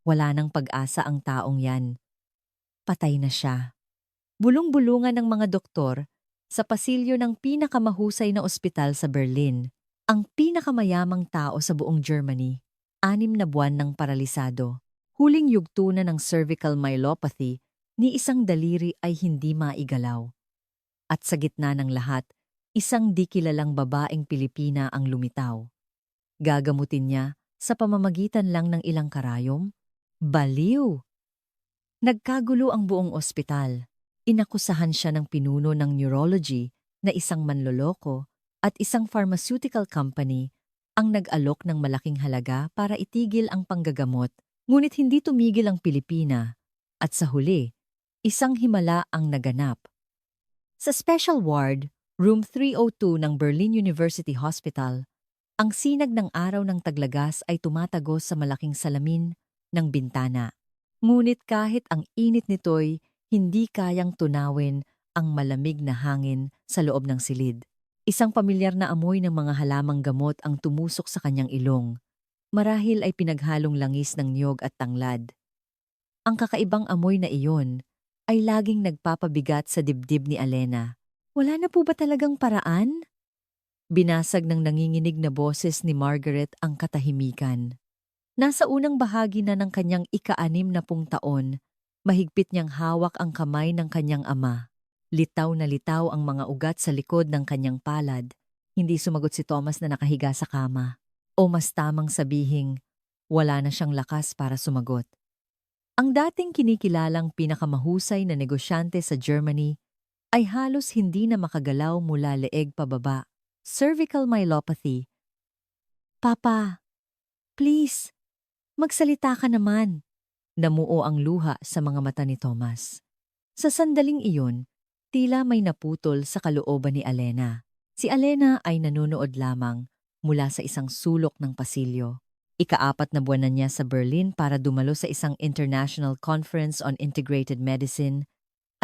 Wala nang pag-asa ang taong yan. Patay na siya. Bulong-bulungan ng mga doktor sa pasilyo ng pinakamahusay na ospital sa Berlin. Ang pinakamayamang tao sa buong Germany. 6 na buwan ng paralisado. Huling yugto na ng cervical myelopathy ni isang daliri ay hindi maigalaw. At sa gitna ng lahat, isang di kilalang babaeng Pilipina ang lumitaw. Gagamutin niya sa pamamagitan lang ng ilang karayom? Baliw! Nagkagulo ang buong ospital. Inakusahan siya ng pinuno ng neurology na isang manloloko at isang pharmaceutical company ang nag-alok ng malaking halaga para itigil ang panggagamot, ngunit hindi tumigil ang Pilipina. At sa huli, isang himala ang naganap. Sa special ward, room 302 ng Berlin University Hospital, ang sinag ng araw ng taglagas ay tumatagos sa malaking salamin ng bintana. Ngunit kahit ang init nito'y hindi kayang tunawin ang malamig na hangin sa loob ng silid. Isang pamilyar na amoy ng mga halamang gamot ang tumusok sa kanyang ilong. Marahil ay pinaghalong langis ng niyog at tanglad. Ang kakaibang amoy na iyon ay laging nagpapabigat sa dibdib ni Alena. Wala na po ba talagang paraan? Binasag ng nanginginig na boses ni Margaret ang katahimikan. Nasa unang bahagi na ng kanyang ika-60 taon, mahigpit niyang hawak ang kamay ng kanyang ama. Litaw na litaw ang mga ugat sa likod ng kanyang palad. Hindi sumagot si Thomas na nakahiga sa kama. O mas tamang sabihing, wala na siyang lakas para sumagot. Ang dating kinikilalang pinakamahusay na negosyante sa Germany ay halos hindi na makagalaw mula leeg pababa. Cervical myelopathy. Papa, please, magsalita ka naman. Namuo ang luha sa mga mata ni Thomas. Sa sandaling iyon, tila may naputol sa kalooban ni Alena. Si Alena ay nanonood lamang mula sa isang sulok ng pasilyo. Ika-4 na buwan na niya sa Berlin para dumalo sa isang international conference on integrated medicine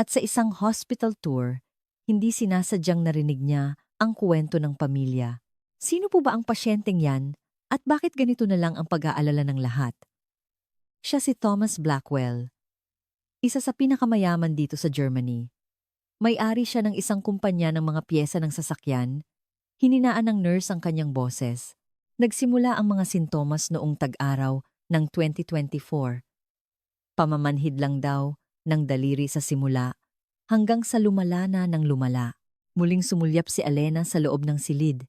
at sa isang hospital tour, hindi sinasadyang narinig niya ang kwento ng pamilya. Sino po ba ang pasyenteng yan at bakit ganito na lang ang pag-aalala ng lahat? Siya si Thomas Blackwell, isa sa pinakamayaman dito sa Germany. May-ari siya ng isang kumpanya ng mga piyesa ng sasakyan. Hininaan ng nurse ang kanyang boses. Nagsimula ang mga sintomas noong tag-araw ng 2024. Pamamanhid lang daw ng daliri sa simula hanggang sa lumala na ng lumala. Muling sumulyap si Alena sa loob ng silid.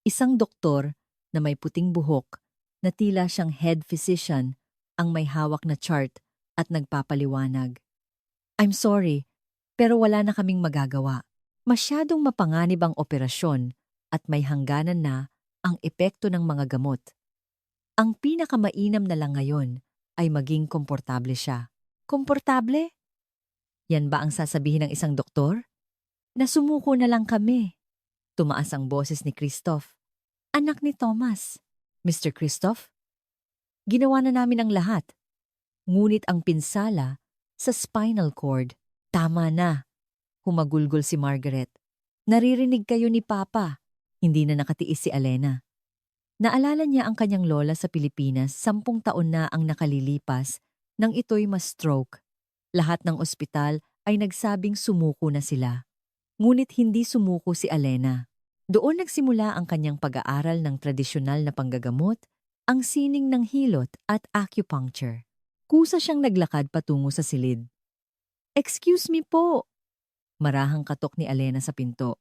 Isang doktor na may puting buhok na tila siyang head physician ang may hawak na chart at nagpapaliwanag. I'm sorry, pero wala na kaming magagawa. Masyadong mapanganib ang operasyon at may hangganan na ang epekto ng mga gamot. Ang pinakamainam na lang ngayon ay maging komportable siya. Komportable? Yan ba ang sasabihin ng isang doktor? Nasumuko na lang kami. Tumaas ang boses ni Christoph. Anak ni Thomas. Mr. Christoph? Ginawa na namin ang lahat. Ngunit ang pinsala sa spinal cord. Tama na. Humagulgol si Margaret. Naririnig kayo ni Papa. Hindi na nakatiis si Alena. Naalala niya ang kanyang lola sa Pilipinas, 10 taon na ang nakalilipas nang ito'y ma-stroke. Lahat ng ospital ay nagsabing sumuko na sila. Ngunit hindi sumuko si Alena. Doon nagsimula ang kanyang pag-aaral ng tradisyonal na panggagamot, ang sining ng hilot at acupuncture. Kusa siyang naglakad patungo sa silid. Excuse me po! Marahang katok ni Alena sa pinto.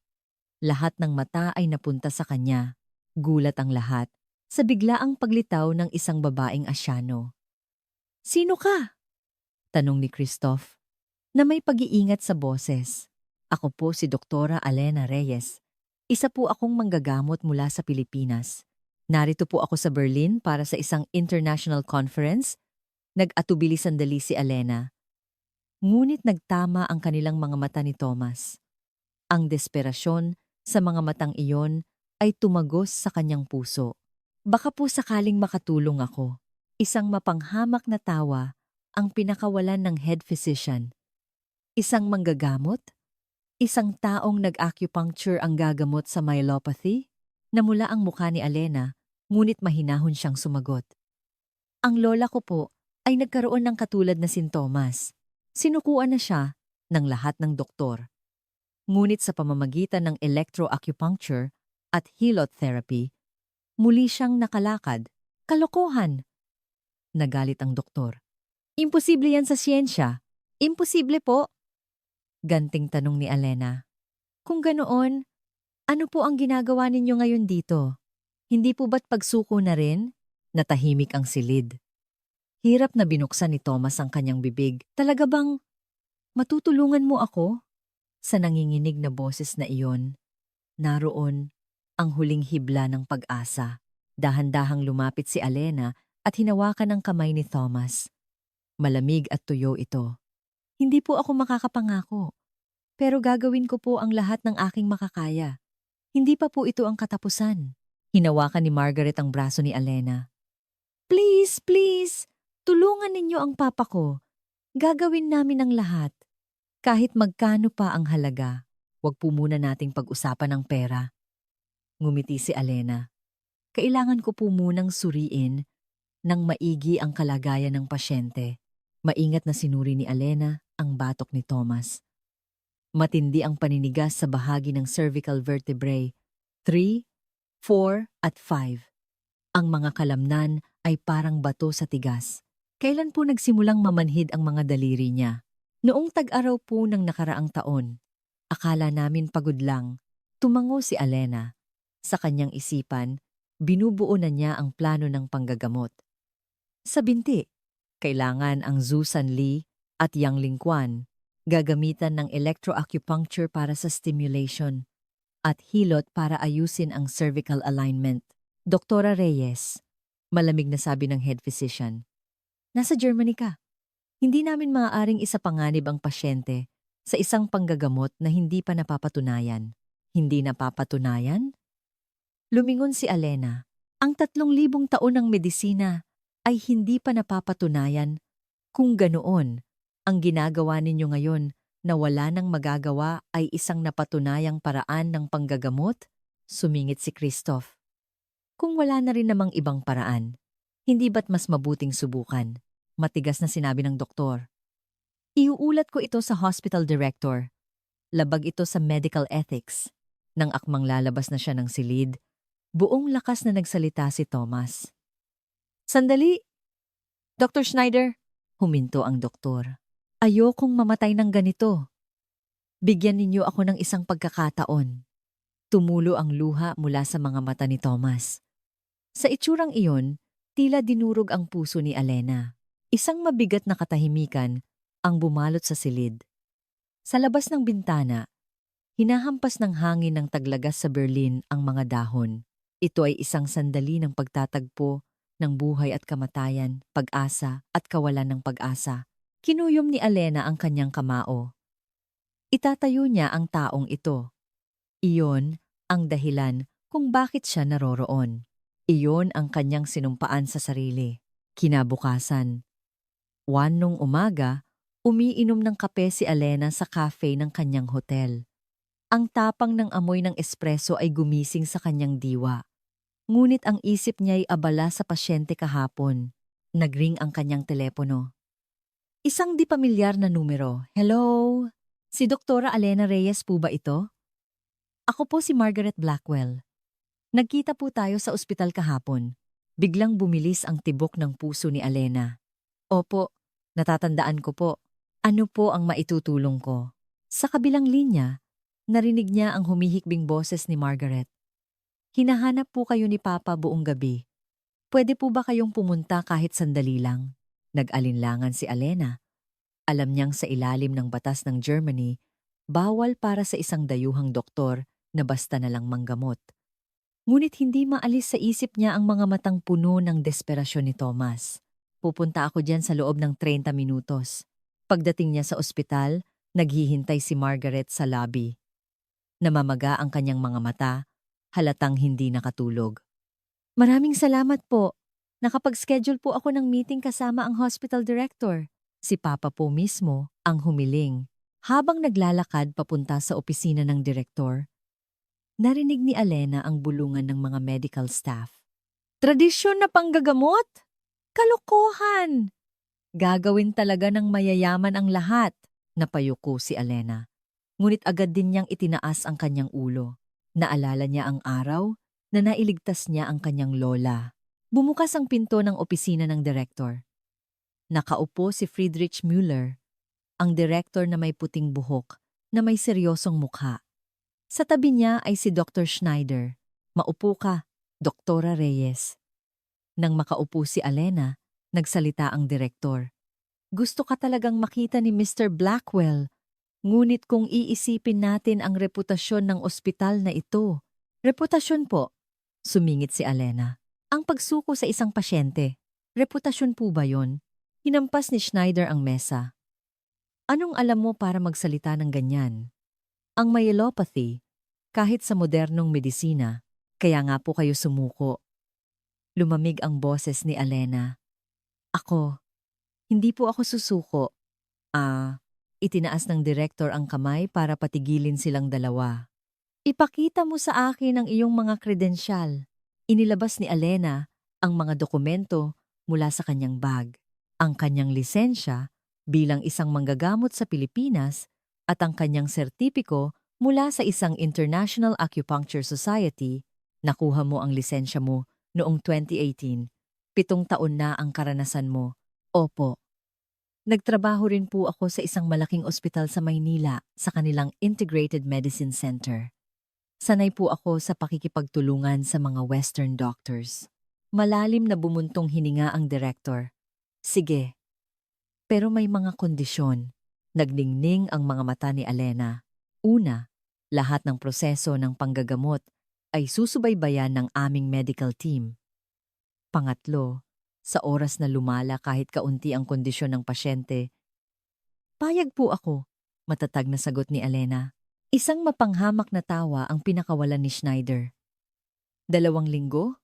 Lahat ng mata ay napunta sa kanya. Gulat ang lahat sa biglaang paglitaw ng isang babaeng Asyano. Sino ka? Tanong ni Christoph na may pag-iingat sa boses. Ako po si Doktora Alena Reyes. Isa po akong manggagamot mula sa Pilipinas. Narito po ako sa Berlin para sa isang international conference. Nag-atubili sandali si Alena. Ngunit nagtama ang kanilang mga mata ni Thomas. Ang desperasyon sa mga matang iyon ay tumagos sa kanyang puso. Baka po sakaling makatulong ako. Isang mapanghamak na tawa ang pinakawalan ng head physician. Isang manggagamot? Isang taong nag-acupuncture ang gagamot sa myelopathy? Namula ang mukha ni Alena, ngunit mahinahon siyang sumagot. Ang lola ko po ay nagkaroon ng katulad na sintomas. Sinukuan na siya ng lahat ng doktor. Ngunit sa pamamagitan ng electroacupuncture at hilot therapy, muli siyang nakalakad. Kalokohan! Nagalit ang doktor. Imposible yan sa siyensya. Imposible po. Ganting tanong ni Alena. Kung ganoon, ano po ang ginagawa ninyo ngayon dito? Hindi po ba't pagsuko na rin? Natahimik ang silid. Hirap na binuksan ni Thomas ang kanyang bibig. Talaga bang matutulungan mo ako? Sa nanginginig na boses na iyon, naroon ang huling hibla ng pag-asa. Dahan-dahang lumapit si Alena at hinawakan ang kamay ni Thomas. Malamig at tuyo ito. Hindi po ako makakapangako, pero gagawin ko po ang lahat ng aking makakaya. Hindi pa po ito ang katapusan. Hinawakan ni Margaret ang braso ni Alena. Please, please, tulungan ninyo ang papa ko. Gagawin namin ang lahat. Kahit magkano pa ang halaga, wag po muna nating pag-usapan ang pera. Ngumiti si Alena. Kailangan ko po munang suriin ng maigi ang kalagayan ng pasyente. Maingat na sinuri ni Alena ang batok ni Thomas. Matindi ang paninigas sa bahagi ng cervical vertebrae, 3, 4 at 5. Ang mga kalamnan ay parang bato sa tigas. Kailan po nagsimulang mamanhid ang mga daliri niya? Noong tag-araw po ng nakaraang taon. Akala namin pagod lang. Tumango si Alena. Sa kanyang isipan, binubuo na niya ang plano ng panggagamot. Sa binti, kailangan ang Zhu Sanli at Yang Lingquan gagamitan ng electroacupuncture para sa stimulation at hilot para ayusin ang cervical alignment. Doktora Reyes, malamig na sabi ng head physician. Nasa Germany ka. Hindi namin maaaring isapanganib ang pasyente sa isang panggagamot na hindi pa napapatunayan. Hindi napapatunayan? Lumingon si Alena. Ang 3,000 taon ng medisina ay hindi pa napapatunayan. Kung ganoon, ang ginagawa ninyo ngayon na wala nang magagawa ay isang napatunayang paraan ng panggagamot? Sumingit si Christoph. Kung wala na rin namang ibang paraan, hindi ba't mas mabuting subukan? Matigas na sinabi ng doktor. Iuulat ko ito sa hospital director. Labag ito sa medical ethics. Nang akmang lalabas na siya ng silid, buong lakas na nagsalita si Thomas. Sandali! Dr. Schneider, huminto ang doktor. Ayokong mamatay ng ganito. Bigyan ninyo ako ng isang pagkakataon. Tumulo ang luha mula sa mga mata ni Thomas. Sa itsurang iyon, tila dinurog ang puso ni Alena. Isang mabigat na katahimikan ang bumalot sa silid. Sa labas ng bintana, hinahampas ng hangin ng taglagas sa Berlin ang mga dahon. Ito ay isang sandali ng pagtatagpo ng buhay at kamatayan, pag-asa at kawalan ng pag-asa. Kinuyom ni Alena ang kanyang kamao. Itatayo niya ang taong ito. Iyon ang dahilan kung bakit siya naroroon. Iyon ang kanyang sinumpaan sa sarili. Kinabukasan. Nung umaga, umiinom ng kape si Alena sa cafe ng kanyang hotel. Ang tapang ng amoy ng espresso ay gumising sa kanyang diwa. Ngunit ang isip niya ay abala sa pasyente kahapon. Nagring ang kanyang telepono. Isang di pamilyar na numero. Hello? Si Doktora Alena Reyes po ba ito? Ako po si Margaret Blackwell. Nagkita po tayo sa ospital kahapon. Biglang bumilis ang tibok ng puso ni Alena. Opo, natatandaan ko po. Ano po ang maitutulong ko? Sa kabilang linya, narinig niya ang humihikbing boses ni Margaret. Hinahanap po kayo ni Papa buong gabi. Pwede po ba kayong pumunta kahit sandali lang? Nag-alinlangan si Alena. Alam niyang sa ilalim ng batas ng Germany, bawal para sa isang dayuhang doktor na basta na lang manggamot. Ngunit hindi maalis sa isip niya ang mga matang puno ng desperasyon ni Thomas. Pupunta ako diyan sa loob ng 30 minutos. Pagdating niya sa ospital, naghihintay si Margaret sa lobby. Namamaga ang kanyang mga mata, halatang hindi nakatulog. Maraming salamat po. Nakapag-schedule po ako ng meeting kasama ang hospital director. Si Papa po mismo ang humiling. Habang naglalakad papunta sa opisina ng direktor, narinig ni Alena ang bulungan ng mga medical staff. Tradisyon na panggagamot? Kalokohan! Gagawin talaga ng mayayaman ang lahat, napayuko si Alena. Ngunit agad din niyang itinaas ang kanyang ulo. Naalala niya ang araw na nailigtas niya ang kanyang lola. Bumukas ang pinto ng opisina ng direktor. Nakaupo si Friedrich Müller, ang direktor na may puting buhok na may seryosong mukha. Sa tabi niya ay si Dr. Schneider. Maupo ka, Doktora Reyes. Nang makaupo si Alena, nagsalita ang direktor. Gusto ka talagang makita ni Mr. Blackwell. Ngunit kung iisipin natin ang reputasyon ng ospital na ito. Reputasyon po, sumingit si Alena. Ang pagsuko sa isang pasyente. Reputasyon po ba yon? Hinampas ni Schneider ang mesa. Anong alam mo para magsalita ng ganyan? Ang myelopathy, kahit sa modernong medisina, kaya nga po kayo sumuko. Lumamig ang boses ni Alena. Ako, hindi po ako susuko. Itinaas ng direktor ang kamay para patigilin silang dalawa. Ipakita mo sa akin ang iyong mga kredensyal. Inilabas ni Alena ang mga dokumento mula sa kanyang bag. Ang kanyang lisensya bilang isang manggagamot sa Pilipinas at ang kanyang sertipiko mula sa isang International Acupuncture Society. Nakuha mo ang lisensya mo noong 2018. 7 taon na ang karanasan mo. Opo. Nagtrabaho rin po ako sa isang malaking ospital sa Maynila sa kanilang Integrated Medicine Center. Sanay po ako sa pakikipagtulungan sa mga Western doctors. Malalim na bumuntong hininga ang direktor. Sige. Pero may mga kondisyon. Nagningning ang mga mata ni Alena. Una, lahat ng proseso ng panggagamot ay susubaybayan ng aming medical team. Pangatlo, sa oras na lumala kahit kaunti ang kondisyon ng pasyente. Payag po ako, matatag na sagot ni Alena. Isang mapanghamak na tawa ang pinakawalan ni Schneider. 2 linggo?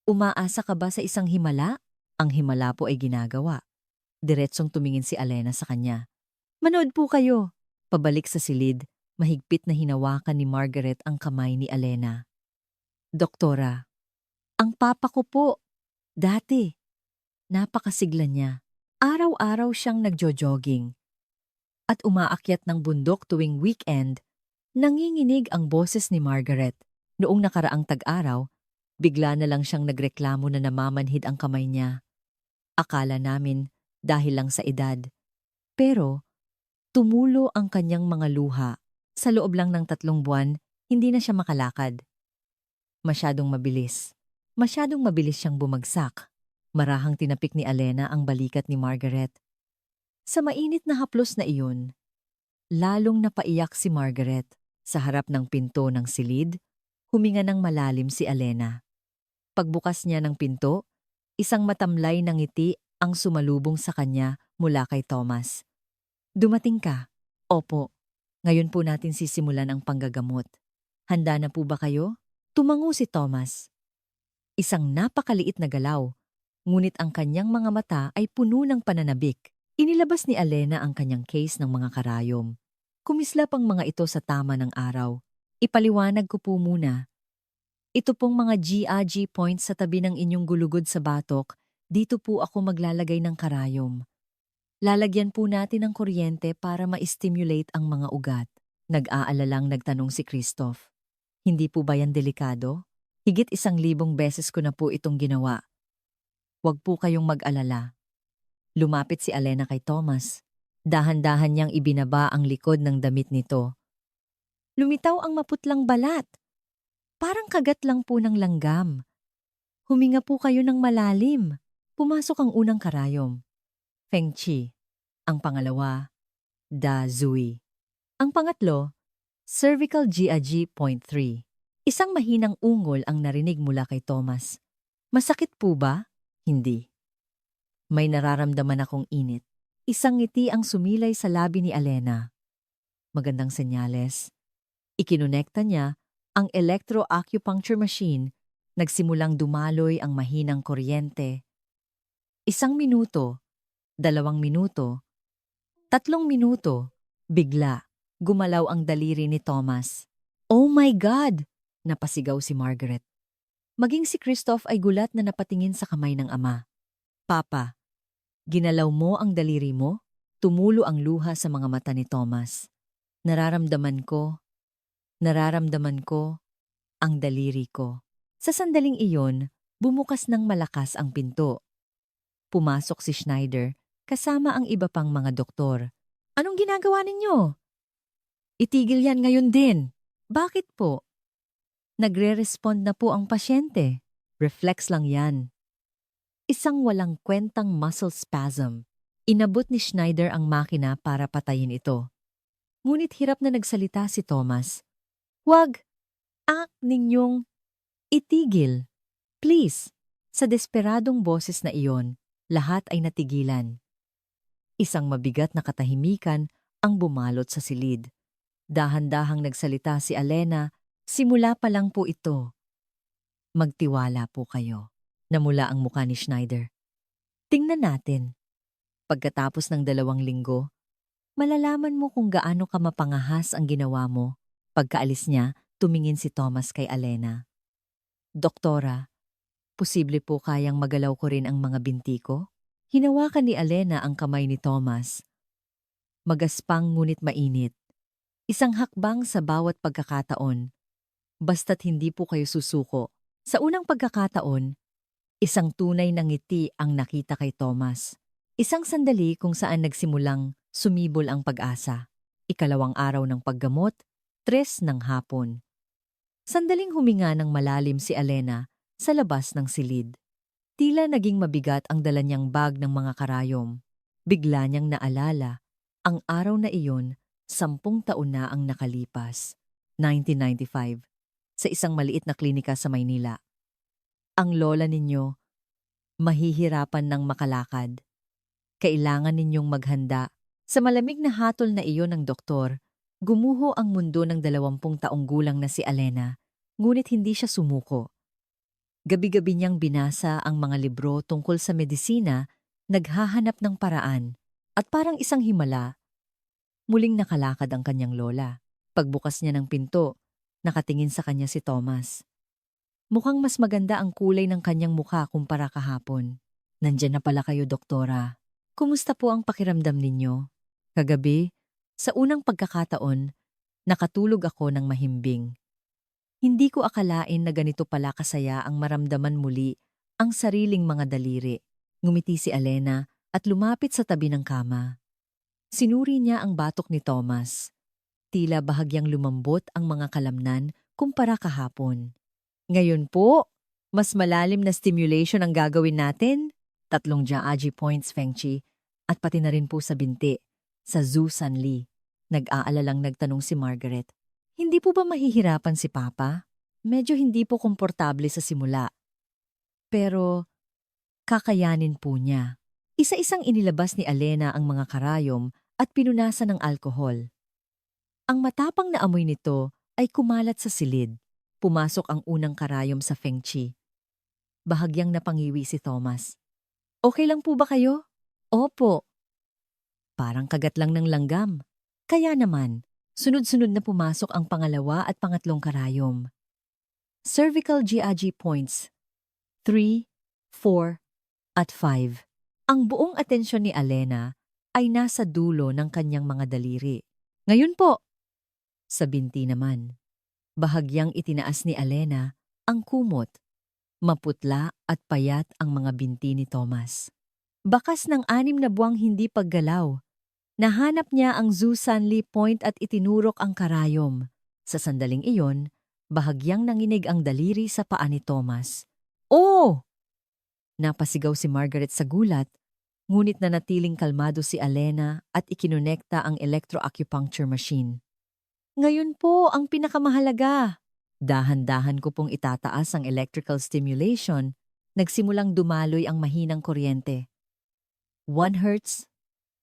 Umaasa ka ba sa isang himala? Ang himala po ay ginagawa. Diretsong tumingin si Alena sa kanya. Manood po kayo. Pabalik sa silid, mahigpit na hinawakan ni Margaret ang kamay ni Alena. Doktora, ang papa ko po, dati. Napakasigla niya. Araw-araw siyang nagjo-jogging. At umaakyat ng bundok tuwing weekend. Nanginginig ang boses ni Margaret. Noong nakaraang tag-araw, bigla na lang siyang nagreklamo na namamanhid ang kamay niya. Akala namin dahil lang sa edad. Pero, tumulo ang kanyang mga luha. Sa loob lang ng 3 buwan, hindi na siya makalakad. Masyadong mabilis. Masyadong mabilis siyang bumagsak. Marahang tinapik ni Alena ang balikat ni Margaret. Sa mainit na haplos na iyon, lalong napaiyak si Margaret. Sa harap ng pinto ng silid, huminga ng malalim si Alena. Pagbukas niya ng pinto, isang matamlay na ngiti ang sumalubong sa kanya mula kay Thomas. Dumating ka? Opo. Ngayon po natin sisimulan ang panggagamot. Handa na po ba kayo? Tumango si Thomas. Isang napakaliit na galaw, ngunit ang kanyang mga mata ay puno ng pananabik. Inilabas ni Alena ang kanyang case ng mga karayom. Kumislap ang mga ito sa tama ng araw. Ipaliwanag ko po muna. Ito pong mga GAG points sa tabi ng inyong gulugod sa batok, dito po ako maglalagay ng karayom. Lalagyan po natin ng kuryente para ma-stimulate ang mga ugat. Nag-aalalang nagtanong si Christoph. Hindi po ba yan delikado? Higit 1,000 beses ko na po itong ginawa. Huwag po kayong mag-alala. Lumapit si Alena kay Thomas. Dahan-dahan niyang ibinaba ang likod ng damit nito. Lumitaw ang maputlang balat. Parang kagat lang po ng langgam. Huminga po kayo ng malalim. Pumasok ang unang karayom. Feng Qi. Ang pangalawa, Da Zui. Ang pangatlo, Cervical GAG.3. Isang mahinang ungol ang narinig mula kay Thomas. Masakit po ba? Hindi. May nararamdaman akong init. Isang ngiti ang sumilay sa labi ni Alena. Magandang senyales. Ikinonekta niya ang electro-acupuncture machine. Nagsimulang dumaloy ang mahinang kuryente. 1 minuto, 2 minuto, 3 minuto. Bigla, gumalaw ang daliri ni Thomas. Oh my God! Napasigaw si Margaret. Maging si Christoph ay gulat na napatingin sa kamay ng ama. Papa, Ginalaw mo ang daliri mo? Tumulo ang luha sa mga mata ni Thomas. Nararamdaman ko ang daliri ko. Sa sandaling iyon, bumukas ng malakas ang pinto. Pumasok si Schneider kasama ang iba pang mga doktor. Anong ginagawa ninyo? Itigil yan ngayon din. Bakit po? Nagre-respond na po ang pasyente. Reflex lang yan. Isang walang kwentang muscle spasm. Inabot ni Schneider ang makina para patayin ito. Ngunit hirap na nagsalita si Thomas. Huwag! Ninyong itigil. Please! Sa desperadong boses na iyon, lahat ay natigilan. Isang mabigat na katahimikan ang bumalot sa silid. Dahan-dahang nagsalita si Alena, simula pa lang po ito. Magtiwala po kayo. Namula ang mukha ni Schneider. Tingnan natin. Pagkatapos ng 2 linggo, malalaman mo kung gaano ka mapangahas ang ginawa mo. Pagkaalis niya, tumingin si Thomas kay Alena. Doktora, posible po kayang magalaw ko rin ang mga binti ko? Hinawakan ni Alena ang kamay ni Thomas. Magaspang ngunit mainit. Isang hakbang sa bawat pagkakataon. Basta't hindi po kayo susuko. Sa unang pagkakataon, isang tunay na ngiti ang nakita kay Thomas. Isang sandali kung saan nagsimulang sumibol ang pag-asa. Ikalawang araw ng paggamot, 3 ng hapon. Sandaling huminga ng malalim si Alena sa labas ng silid. Tila naging mabigat ang dala niyang bag ng mga karayom. Bigla niyang naalala, ang araw na iyon, 10 taon na ang nakalipas. 1995, sa isang maliit na klinika sa Maynila. Ang lola ninyo, mahihirapan ng makalakad. Kailangan ninyong maghanda. Sa malamig na hatol na iyon ng doktor, gumuho ang mundo ng 20 taong gulang na si Alena, ngunit hindi siya sumuko. Gabi-gabi niyang binasa ang mga libro tungkol sa medisina, naghahanap ng paraan, at parang isang himala, muling nakalakad ang kanyang lola. Pagbukas niya ng pinto, nakatingin sa kanya si Thomas. Mukhang mas maganda ang kulay ng kanyang mukha kumpara kahapon. Nandiyan na pala kayo, doktora. Kumusta po ang pakiramdam ninyo? Kagabi, sa unang pagkakataon, nakatulog ako ng mahimbing. Hindi ko akalain na ganito pala kasaya ang maramdaman muli ang sariling mga daliri. Ngumiti si Alena at lumapit sa tabi ng kama. Sinuri niya ang batok ni Thomas. Tila bahagyang lumambot ang mga kalamnan kumpara kahapon. Ngayon po, mas malalim na stimulation ang gagawin natin. 3 Jiaji points, Feng Chi, at pati na rin po sa binti, sa Zhu Sanli. Nag-aalalang nagtanong si Margaret. Hindi po ba mahihirapan si Papa? Medyo hindi po komportable sa simula. Pero kakayanin po niya. Isa-isang inilabas ni Alena ang mga karayom at pinunasan ng alkohol. Ang matapang na amoy nito ay kumalat sa silid. Pumasok ang unang karayom sa Feng Chi. Bahagyang napangiwi si Thomas. Okay lang po ba kayo? Opo. Parang kagat lang ng langgam. Kaya naman, sunod-sunod na pumasok ang pangalawa at pangatlong karayom. Cervical GAG points 3, 4, at 5. Ang buong atensyon ni Alena ay nasa dulo ng kanyang mga daliri. Ngayon po, sa binti naman. Bahagyang itinaas ni Alena ang kumot. Maputla at payat ang mga binti ni Thomas. Bakas ng 6 na buwang hindi paggalaw. Nahanap niya ang Zhu Sanli point at itinurok ang karayom. Sa sandaling iyon, bahagyang nanginig ang daliri sa paa ni Thomas. Oh! Napasigaw si Margaret sa gulat, ngunit nanatiling kalmado si Alena at ikinonekta ang electroacupuncture machine. Ngayon po ang pinakamahalaga. Dahan-dahan ko pong itataas ang electrical stimulation, nagsimulang dumaloy ang mahinang kuryente. 1 hertz,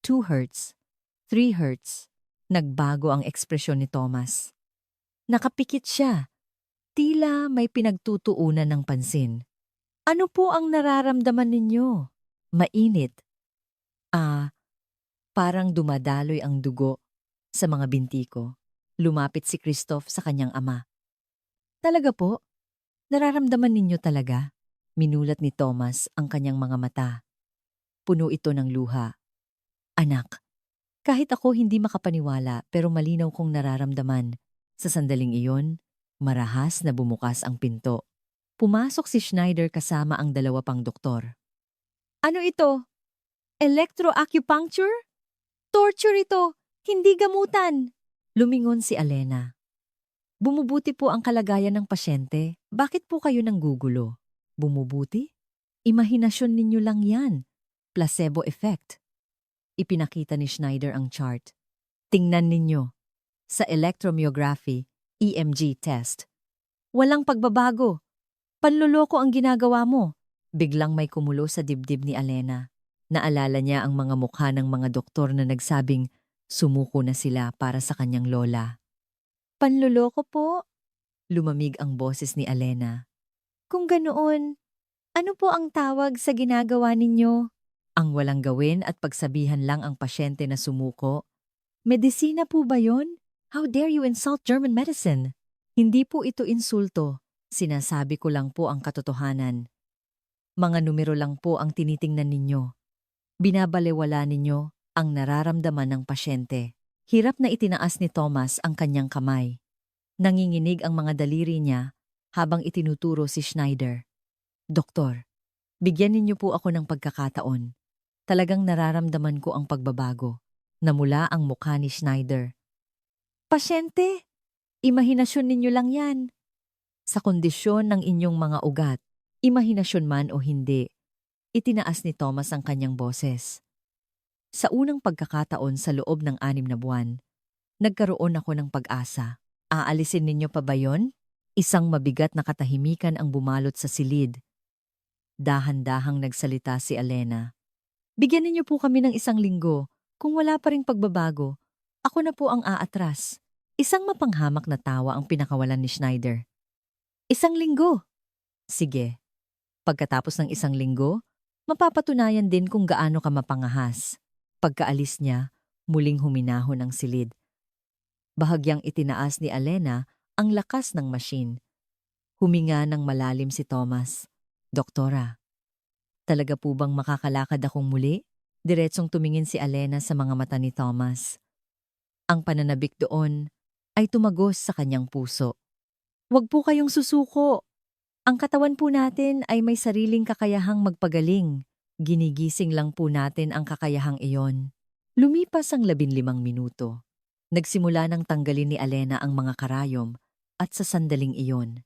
2 hertz, 3 hertz. Nagbago ang ekspresyon ni Thomas. Nakapikit siya. Tila may pinagtutuunan ng pansin. Ano po ang nararamdaman ninyo? Mainit. Parang dumadaloy ang dugo sa mga binti ko. Lumapit si Christoph sa kanyang ama. Talaga po? Nararamdaman ninyo talaga? Minulat ni Thomas ang kanyang mga mata. Puno ito ng luha. Anak, kahit ako hindi makapaniwala pero malinaw kong nararamdaman. Sa sandaling iyon, marahas na bumukas ang pinto. Pumasok si Schneider kasama ang dalawa pang doktor. Ano ito? Electroacupuncture? Torture ito! Hindi gamutan! Lumingon si Alena. Bumubuti po ang kalagayan ng pasyente. Bakit po kayo nanggugulo? Bumubuti? Imahinasyon ninyo lang yan. Placebo effect. Ipinakita ni Schneider ang chart. Tingnan ninyo. Sa electromyography, EMG test. Walang pagbabago. Panloloko ang ginagawa mo. Biglang may kumulo sa dibdib ni Alena. Naalala niya ang mga mukha ng mga doktor na nagsabing sumuko na sila para sa kanyang lola. Panloloko po? Lumamig ang boses ni Alena. Kung ganoon, ano po ang tawag sa ginagawa ninyo? Ang walang gawin at pagsabihan lang ang pasyente na sumuko. Medisina po ba yon? How dare you insult German medicine? Hindi po ito insulto. Sinasabi ko lang po ang katotohanan. Mga numero lang po ang tinitingnan ninyo. Binabalewala ninyo ang nararamdaman ng pasyente. Hirap na itinaas ni Thomas ang kanyang kamay. Nanginginig ang mga daliri niya habang itinuturo si Schneider. Doktor, bigyan ninyo po ako ng pagkakataon. Talagang nararamdaman ko ang pagbabago. Namula ang mukha ni Schneider. Pasyente, imahinasyon ninyo lang yan. Sa kondisyon ng inyong mga ugat, imahinasyon man o hindi, itinaas ni Thomas ang kanyang boses. Sa unang pagkakataon sa loob ng 6 na buwan, nagkaroon ako ng pag-asa. Aalisin ninyo pa ba yon? Isang mabigat na katahimikan ang bumalot sa silid. Dahan-dahang nagsalita si Alena. Bigyan ninyo po kami ng 1 linggo. Kung wala pa ring pagbabago, ako na po ang aatras. Isang mapanghamak na tawa ang pinakawalan ni Schneider. 1 linggo? Sige. Pagkatapos ng 1 linggo, mapapatunayan din kung gaano ka mapangahas. Pagkaalis niya, muling huminahon ang silid. Bahagyang itinaas ni Alena ang lakas ng machine. Huminga ng malalim si Thomas. Doktora, talaga po bang makakalakad akong muli? Diretsong tumingin si Alena sa mga mata ni Thomas. Ang pananabik doon ay tumagos sa kanyang puso. Huwag po kayong susuko. Ang katawan po natin ay may sariling kakayahang magpagaling. Ginigising lang po natin ang kakayahang iyon. Lumipas ang 15 minuto. Nagsimula ng tanggalin ni Alena ang mga karayom at sa sandaling iyon.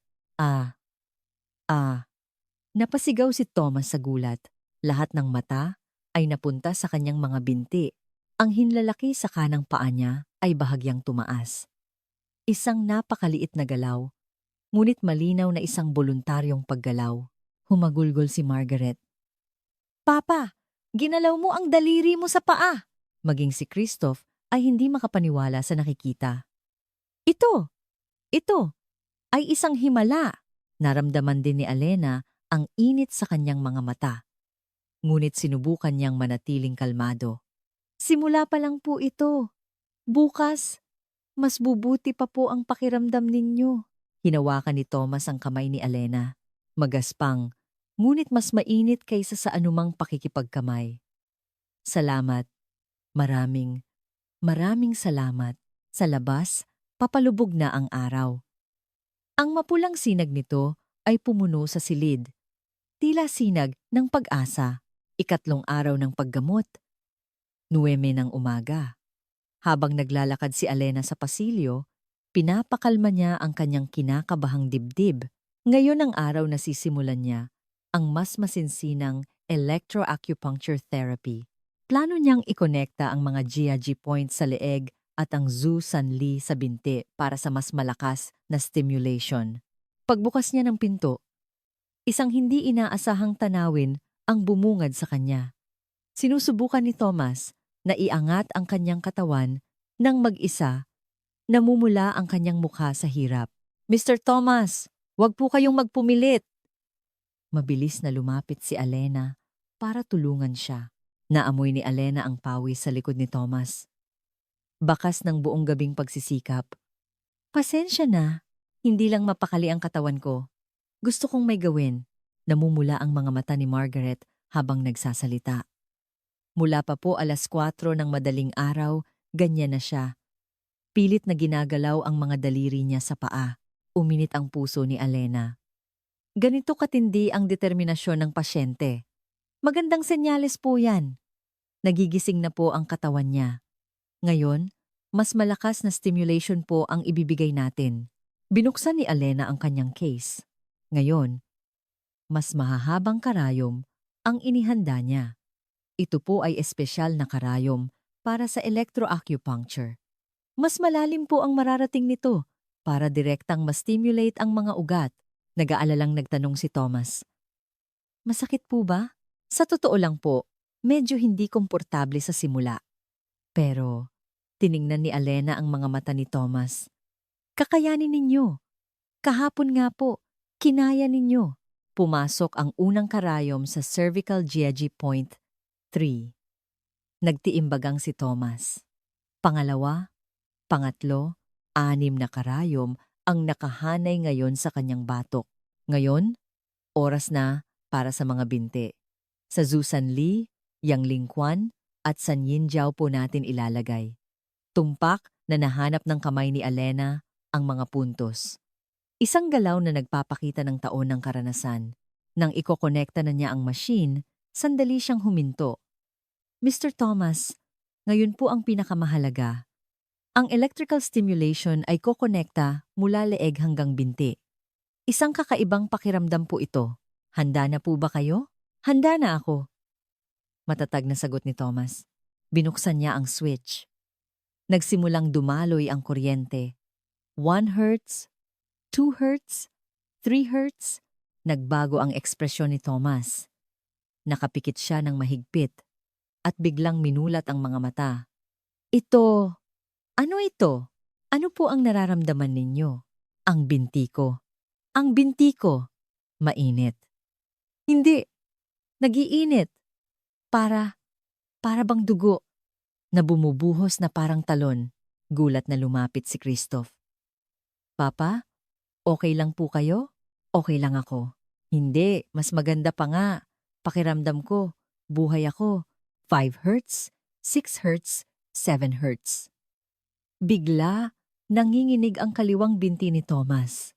Napasigaw si Thomas sa gulat. Lahat ng mata ay napunta sa kanyang mga binti. Ang hinlalaki sa kanang paa niya ay bahagyang tumaas. Isang napakaliit na galaw, ngunit malinaw na isang voluntaryong paggalaw. Humagulgol si Margaret. Papa, ginalaw mo ang daliri mo sa paa. Maging si Christoph ay hindi makapaniwala sa nakikita. Ito ay isang himala. Naramdaman din ni Alena ang init sa kanyang mga mata. Ngunit sinubukan niyang manatiling kalmado. Simula pa lang po ito. Bukas, mas bubuti pa po ang pakiramdam ninyo. Hinawakan ni Thomas ang kamay ni Alena. Magaspang, ngunit mas mainit kaysa sa anumang pakikipagkamay. Salamat. Maraming salamat. Sa labas, papalubog na ang araw. Ang mapulang sinag nito ay pumuno sa silid. Tila sinag ng pag-asa. 2 araw ng paggamot. 9 ng umaga. Habang naglalakad si Alena sa pasilyo, pinapakalma niya ang kanyang kinakabahang dibdib. Ngayon ang araw na sisimulan niya ang mas masinsinang electroacupuncture therapy. Plano niyang ikonekta ang mga GIG points sa leeg at ang Zhu Sanli sa binti para sa mas malakas na stimulation. Pagbukas niya ng pinto, isang hindi inaasahang tanawin ang bumungad sa kanya. Sinusubukan ni Thomas na iangat ang kanyang katawan nang mag-isa, namumula ang kanyang mukha sa hirap. Mr. Thomas, wag po kayong magpumilit. Mabilis na lumapit si Alena para tulungan siya. Naamoy ni Alena ang pawis sa likod ni Thomas. Bakas ng buong gabing pagsisikap. Pasensya na, hindi lang mapakali ang katawan ko. Gusto kong may gawin. Namumula ang mga mata ni Margaret habang nagsasalita. Mula pa po 4:00 ng madaling araw, ganyan na siya. Pilit na ginagalaw ang mga daliri niya sa paa. Uminit ang puso ni Alena. Ganito katindi ang determinasyon ng pasyente. Magandang senyales po yan. Nagigising na po ang katawan niya. Ngayon, mas malakas na stimulation po ang ibibigay natin. Binuksan ni Alena ang kanyang case. Ngayon, mas mahahabang karayom ang inihanda niya. Ito po ay espesyal na karayom para sa electroacupuncture. Mas malalim po ang mararating nito para direktang ma-stimulate ang mga ugat. Nag-aalalang nagtanong si Thomas. Masakit po ba? Sa totoo lang po, medyo hindi komportable sa simula. Pero, tiningnan ni Alena ang mga mata ni Thomas. Kakayanin ninyo. Kahapon nga po, kinaya ninyo. Pumasok ang unang karayom sa cervical GEG point 3. Nagtiimbagang si Thomas. Pangalawa, pangatlo, 6 na karayom ang nakahanay ngayon sa kanyang batok. Ngayon, oras na para sa mga binti. Sa Zusan Lee, Yang Lingquan at San Yinjiao po natin ilalagay. Tumpak na nahanap ng kamay ni Alena ang mga puntos. Isang galaw na nagpapakita ng taon ng karanasan. Nang ikokonekta na niya ang machine, sandali siyang huminto. Mr. Thomas, ngayon po ang pinakamahalaga. Ang electrical stimulation ay kokonekta mula leeg hanggang binti. Isang kakaibang pakiramdam po ito. Handa na po ba kayo? Handa na ako. Matatag na sagot ni Thomas. Binuksan niya ang switch. Nagsimulang dumaloy ang kuryente. 1 hertz, 2 hertz, 3 hertz. Nagbago ang ekspresyon ni Thomas. Nakapikit siya ng mahigpit at biglang minulat ang mga mata. Ano ito? Ano po ang nararamdaman ninyo? Ang binti ko. Ang binti ko. Mainit. Hindi. Nagiinit. Para bang dugo na bumubuhos na parang talon. Gulat na lumapit si Christoph. Papa, okay lang po kayo? Okay lang ako. Hindi, mas maganda pa nga. Pakiramdam ko, buhay ako. 5 hertz, 6 hertz, 7 hertz. Bigla, nanginginig ang kaliwang binti ni Thomas.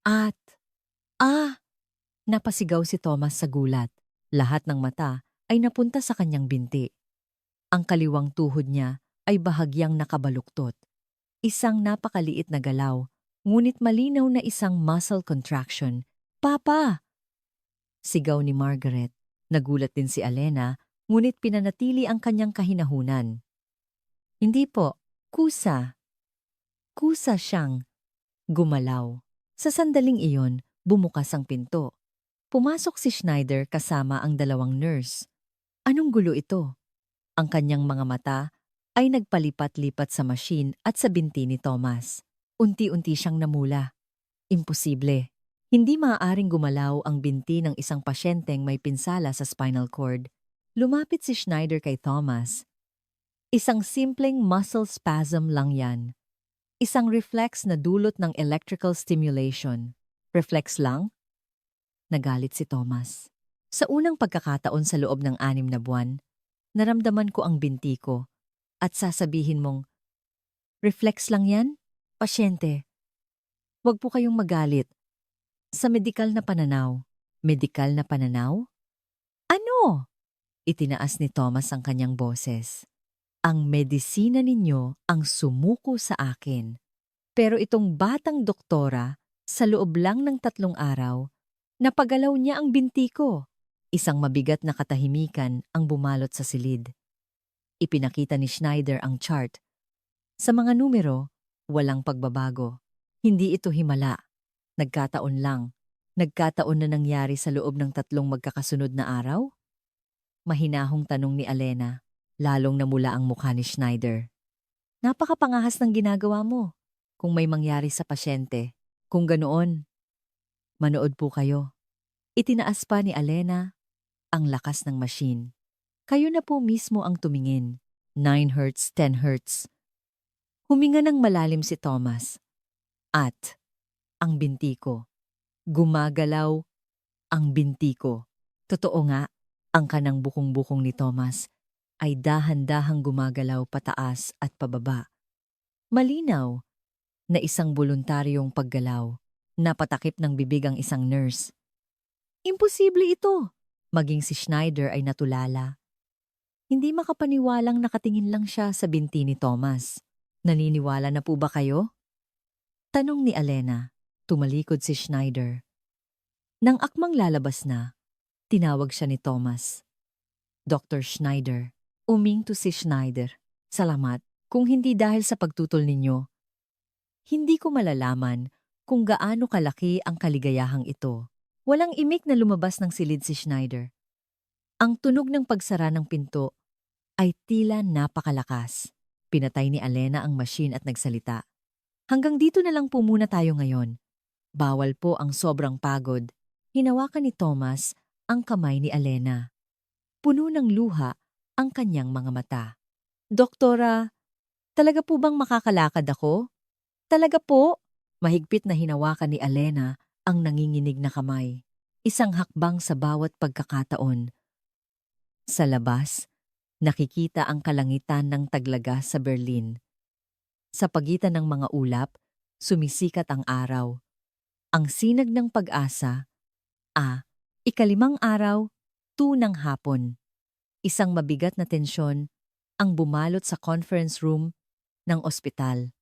At, napasigaw si Thomas sa gulat. Lahat ng mata ay napunta sa kanyang binti. Ang kaliwang tuhod niya ay bahagyang nakabaluktot. Isang napakaliit na galaw, ngunit malinaw na isang muscle contraction. Papa! Sigaw ni Margaret. Nagulat din si Alena, ngunit pinanatili ang kanyang kahinahunan. Hindi po, kusa. Kusa siyang gumalaw. Sa sandaling iyon, bumukas ang pinto. Pumasok si Schneider kasama ang 2 nurse. Anong gulo ito? Ang kanyang mga mata ay nagpalipat-lipat sa machine at sa binti ni Thomas. Unti-unti siyang namula. Imposible. Hindi maaaring gumalaw ang binti ng isang pasyenteng may pinsala sa spinal cord. Lumapit si Schneider kay Thomas. Isang simpleng muscle spasm lang yan. Isang reflex na dulot ng electrical stimulation. Reflex lang? Nagalit si Thomas. Sa unang pagkakataon sa loob ng 6 na buwan, naramdaman ko ang binti ko at sasabihin mong, reflex lang yan? Pasyente. Huwag po kayong magalit. Sa medikal na pananaw. Medikal na pananaw? Ano? Itinaas ni Thomas ang kanyang boses. Ang medisina ninyo ang sumuko sa akin. Pero itong batang doktora, sa loob lang ng 3 araw, napagalaw niya ang binti ko. Isang mabigat na katahimikan ang bumalot sa silid. Ipinakita ni Schneider ang chart. Sa mga numero, walang pagbabago. Hindi ito himala. Nagkataon lang. Nagkataon na nangyari sa loob ng 3 magkakasunod na araw? Mahinahong tanong ni Alena. Lalong namula ang mukha ni Schneider. Napakapangahas ng ginagawa mo. Kung may mangyari sa pasyente. Kung ganoon, manood po kayo. Itinaas pa ni Alena ang lakas ng machine. Kayo na po mismo ang tumingin. 9 hertz, 10 hertz. Huminga ng malalim si Thomas. At ang binti ko. Gumagalaw ang binti ko. Totoo nga, ang kanang bukong-bukong ni Thomas ay dahan-dahang gumagalaw pataas at pababa. Malinaw na isang voluntaryong paggalaw. Napatakip ng bibig ang isang nurse. Imposible ito! Maging si Schneider ay natulala. Hindi makapaniwalang nakatingin lang siya sa binti ni Thomas. Naniniwala na po ba kayo? Tanong ni Alena. Tumalikod si Schneider. Nang akmang lalabas na, tinawag siya ni Thomas. Dr. Schneider. Uminto si Schneider. Salamat. Kung hindi dahil sa pagtutol ninyo, hindi ko malalaman kung gaano kalaki ang kaligayahang ito. Walang imik na lumabas ng silid si Schneider. Ang tunog ng pagsara ng pinto ay tila napakalakas. Pinatay ni Alena ang machine at nagsalita. Hanggang dito na lang po muna tayo ngayon. Bawal po ang sobrang pagod. Hinawakan ni Thomas ang kamay ni Alena. Puno ng luha ang kanyang mga mata. Doktora, talaga po bang makakalakad ako? Talaga po? Mahigpit na hinawakan ni Alena ang nanginginig na kamay. Isang hakbang sa bawat pagkakataon. Sa labas, nakikita ang kalangitan ng taglaga sa Berlin. Sa pagitan ng mga ulap, sumisikat ang araw. Ang sinag ng pag-asa, ikalimang araw, 2 ng hapon. Isang mabigat na tensyon ang bumalot sa conference room ng ospital.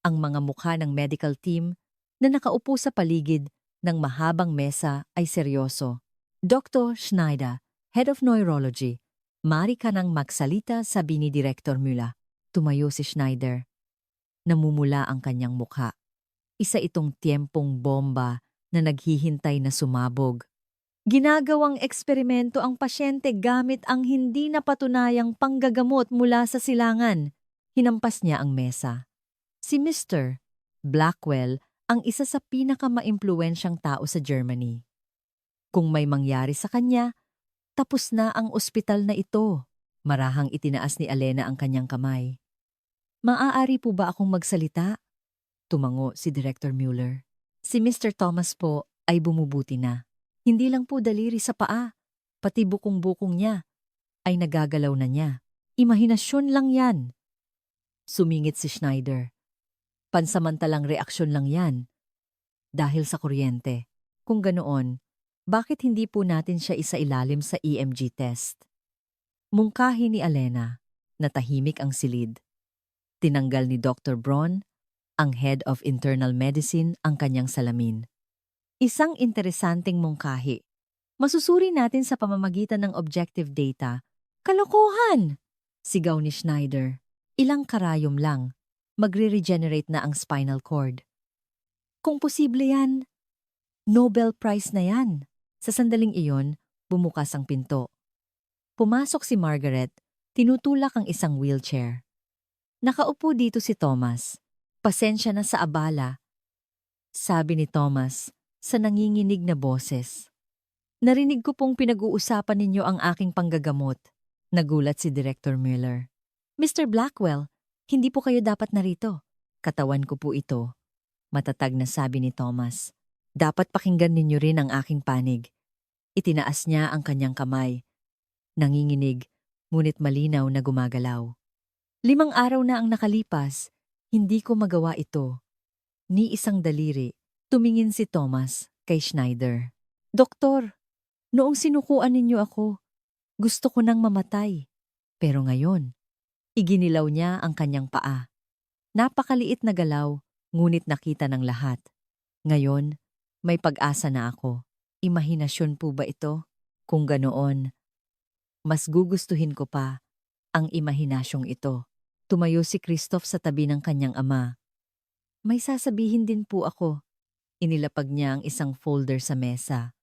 Ang mga mukha ng medical team na nakaupo sa paligid ng mahabang mesa ay seryoso. Dr. Schneider, Head of Neurology, maaari ka nang magsalita, sabi ni Director Müller. Tumayo si Schneider. Namumula ang kanyang mukha. Isa itong tiempong bomba na naghihintay na sumabog. Ginagawang eksperimento ang pasyente gamit ang hindi napatunayang panggagamot mula sa silangan. Hinampas niya ang mesa. Si Mr. Blackwell ang isa sa pinakamaimpluwensyang tao sa Germany. Kung may mangyari sa kanya, tapos na ang ospital na ito. Marahang itinaas ni Alena ang kanyang kamay. Maaari po ba akong magsalita? Tumango si Director Müller. Si Mr. Thomas po ay bumubuti na. Hindi lang po daliri sa paa, pati bukong-bukong niya ay nagagalaw na niya. Imahinasyon lang yan. Sumingit si Schneider. Pansamantalang reaksyon lang yan. Dahil sa kuryente. Kung ganoon, bakit hindi po natin siya isailalim sa EMG test? Mungkahi ni Alena, natahimik ang silid. Tinanggal ni Dr. Braun, ang Head of Internal Medicine, ang kanyang salamin. Isang interesanteng mungkahi. Masusuri natin sa pamamagitan ng objective data. Kalokohan! Sigaw ni Schneider. Ilang karayom lang. Magre-regenerate na ang spinal cord. Kung posible yan, Nobel Prize na yan. Sa sandaling iyon, bumukas ang pinto. Pumasok si Margaret, tinutulak ang isang wheelchair. Nakaupo dito si Thomas. Pasensya na sa abala. Sabi ni Thomas sa nanginginig na boses. Narinig ko pong pinag-uusapan ninyo ang aking panggagamot. Nagulat si Director Müller. Mr. Blackwell, hindi po kayo dapat narito. Katawan ko po ito. Matatag na sabi ni Thomas. Dapat pakinggan ninyo rin ang aking panig. Itinaas niya ang kanyang kamay. Nanginginig, ngunit malinaw na gumagalaw. 5 araw na ang nakalipas, hindi ko magawa ito. Ni isang daliri, tumingin si Thomas kay Schneider. Doktor, noong sinukuan ninyo ako, gusto ko nang mamatay. Pero ngayon, iginilaw niya ang kanyang paa. Napakaliit na galaw, ngunit nakita ng lahat. Ngayon, may pag-asa na ako. Imahinasyon po ba ito? Kung ganoon, mas gugustuhin ko pa ang imahinasyong ito. Tumayo si Christoph sa tabi ng kanyang ama. May sasabihin din po ako. Inilapag niya ang isang folder sa mesa.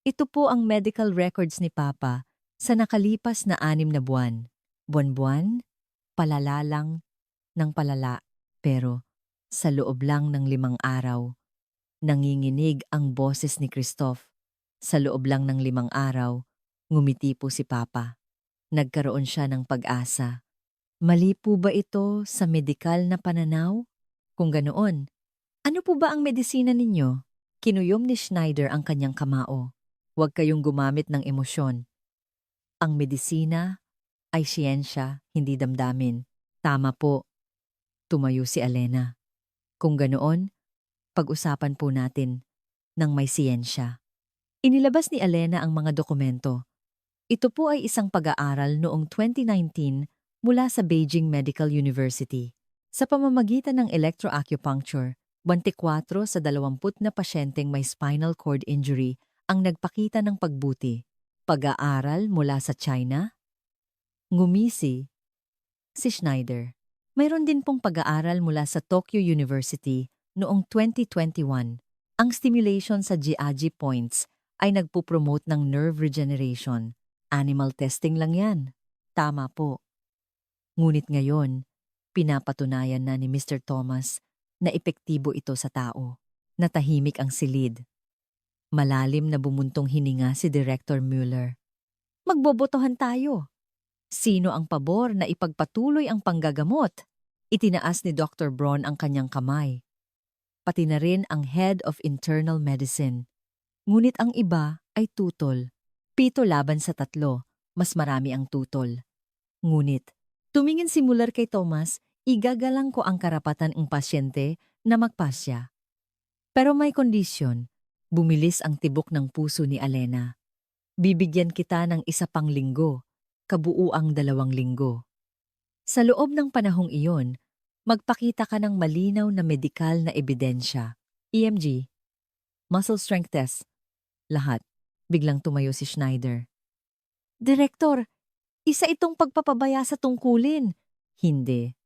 Ito po ang medical records ni Papa sa nakalipas na 6 na buwan. Buwan-buwan, palala lang ng palala. Pero sa loob lang ng 5 araw, nanginginig ang boses ni Christoph. Sa loob lang ng 5 araw, ngumiti po si Papa. Nagkaroon siya ng pag-asa. Mali po ba ito sa medikal na pananaw? Kung ganoon, ano po ba ang medisina ninyo? Kinuyom ni Schneider ang kanyang kamao. Huwag kayong gumamit ng emosyon. Ang medisina ay siyensya, hindi damdamin. Tama po, tumayo si Alena. Kung ganoon, pag-usapan po natin ng may siyensya. Inilabas ni Alena ang mga dokumento. Ito po ay isang pag-aaral noong 2019 mula sa Beijing Medical University. Sa pamamagitan ng electroacupuncture, 24 sa 20 na pasyenteng may spinal cord injury ang nagpakita ng pagbuti. Pag-aaral mula sa China? Ngumisi si Schneider. Mayroon din pong pag-aaral mula sa Tokyo University noong 2021. Ang stimulation sa GAG points ay nagpupromote ng nerve regeneration. Animal testing lang yan. Tama po. Ngunit ngayon, pinapatunayan na ni Mr. Thomas na epektibo ito sa tao. Natahimik ang silid. Malalim na bumuntong hininga si Director Mueller. Magbobotohan tayo. Sino ang pabor na ipagpatuloy ang panggagamot? Itinaas ni Dr. Braun ang kanyang kamay. Pati na rin ang Head of Internal Medicine. Ngunit ang iba ay tutol. 7 laban sa 3, mas marami ang tutol. Ngunit, tumingin si Mueller kay Thomas, igagalang ko ang karapatan ng pasyente na magpasya. Pero may kondisyon, bumilis ang tibok ng puso ni Alena. Bibigyan kita ng 1 pang linggo, kabuuang 2 linggo. Sa loob ng panahong iyon, magpakita ka ng malinaw na medikal na ebidensya. EMG, muscle strength test, lahat. Biglang tumayo si Schneider. Direktor, isa itong pagpapabaya sa tungkulin. Hindi.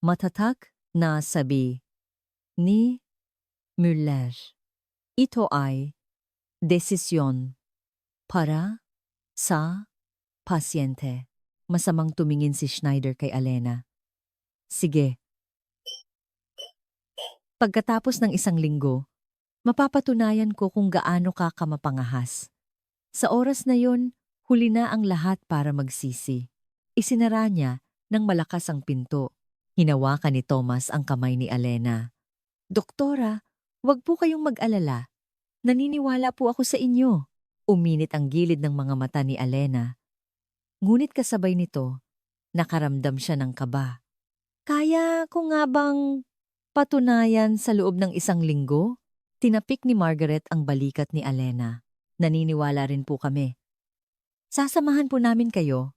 Matatak na sabi ni Mueller. Ito ay desisyon para sa pasyente. Masamang tumingin si Schneider kay Alena. Sige. Pagkatapos ng 1 linggo, mapapatunayan ko kung gaano ka kamapangahas. Sa oras na yon, huli na ang lahat para magsisi. Isinara niya ng malakas ang pinto. Hinawakan ni Thomas ang kamay ni Alena. Doktora, wag po kayong mag-alala. Naniniwala po ako sa inyo. Uminit ang gilid ng mga mata ni Alena. Ngunit kasabay nito, nakaramdam siya ng kaba. Kaya ko nga bang patunayan sa loob ng 1 linggo? Tinapik ni Margaret ang balikat ni Alena. Naniniwala rin po kami. Sasamahan po namin kayo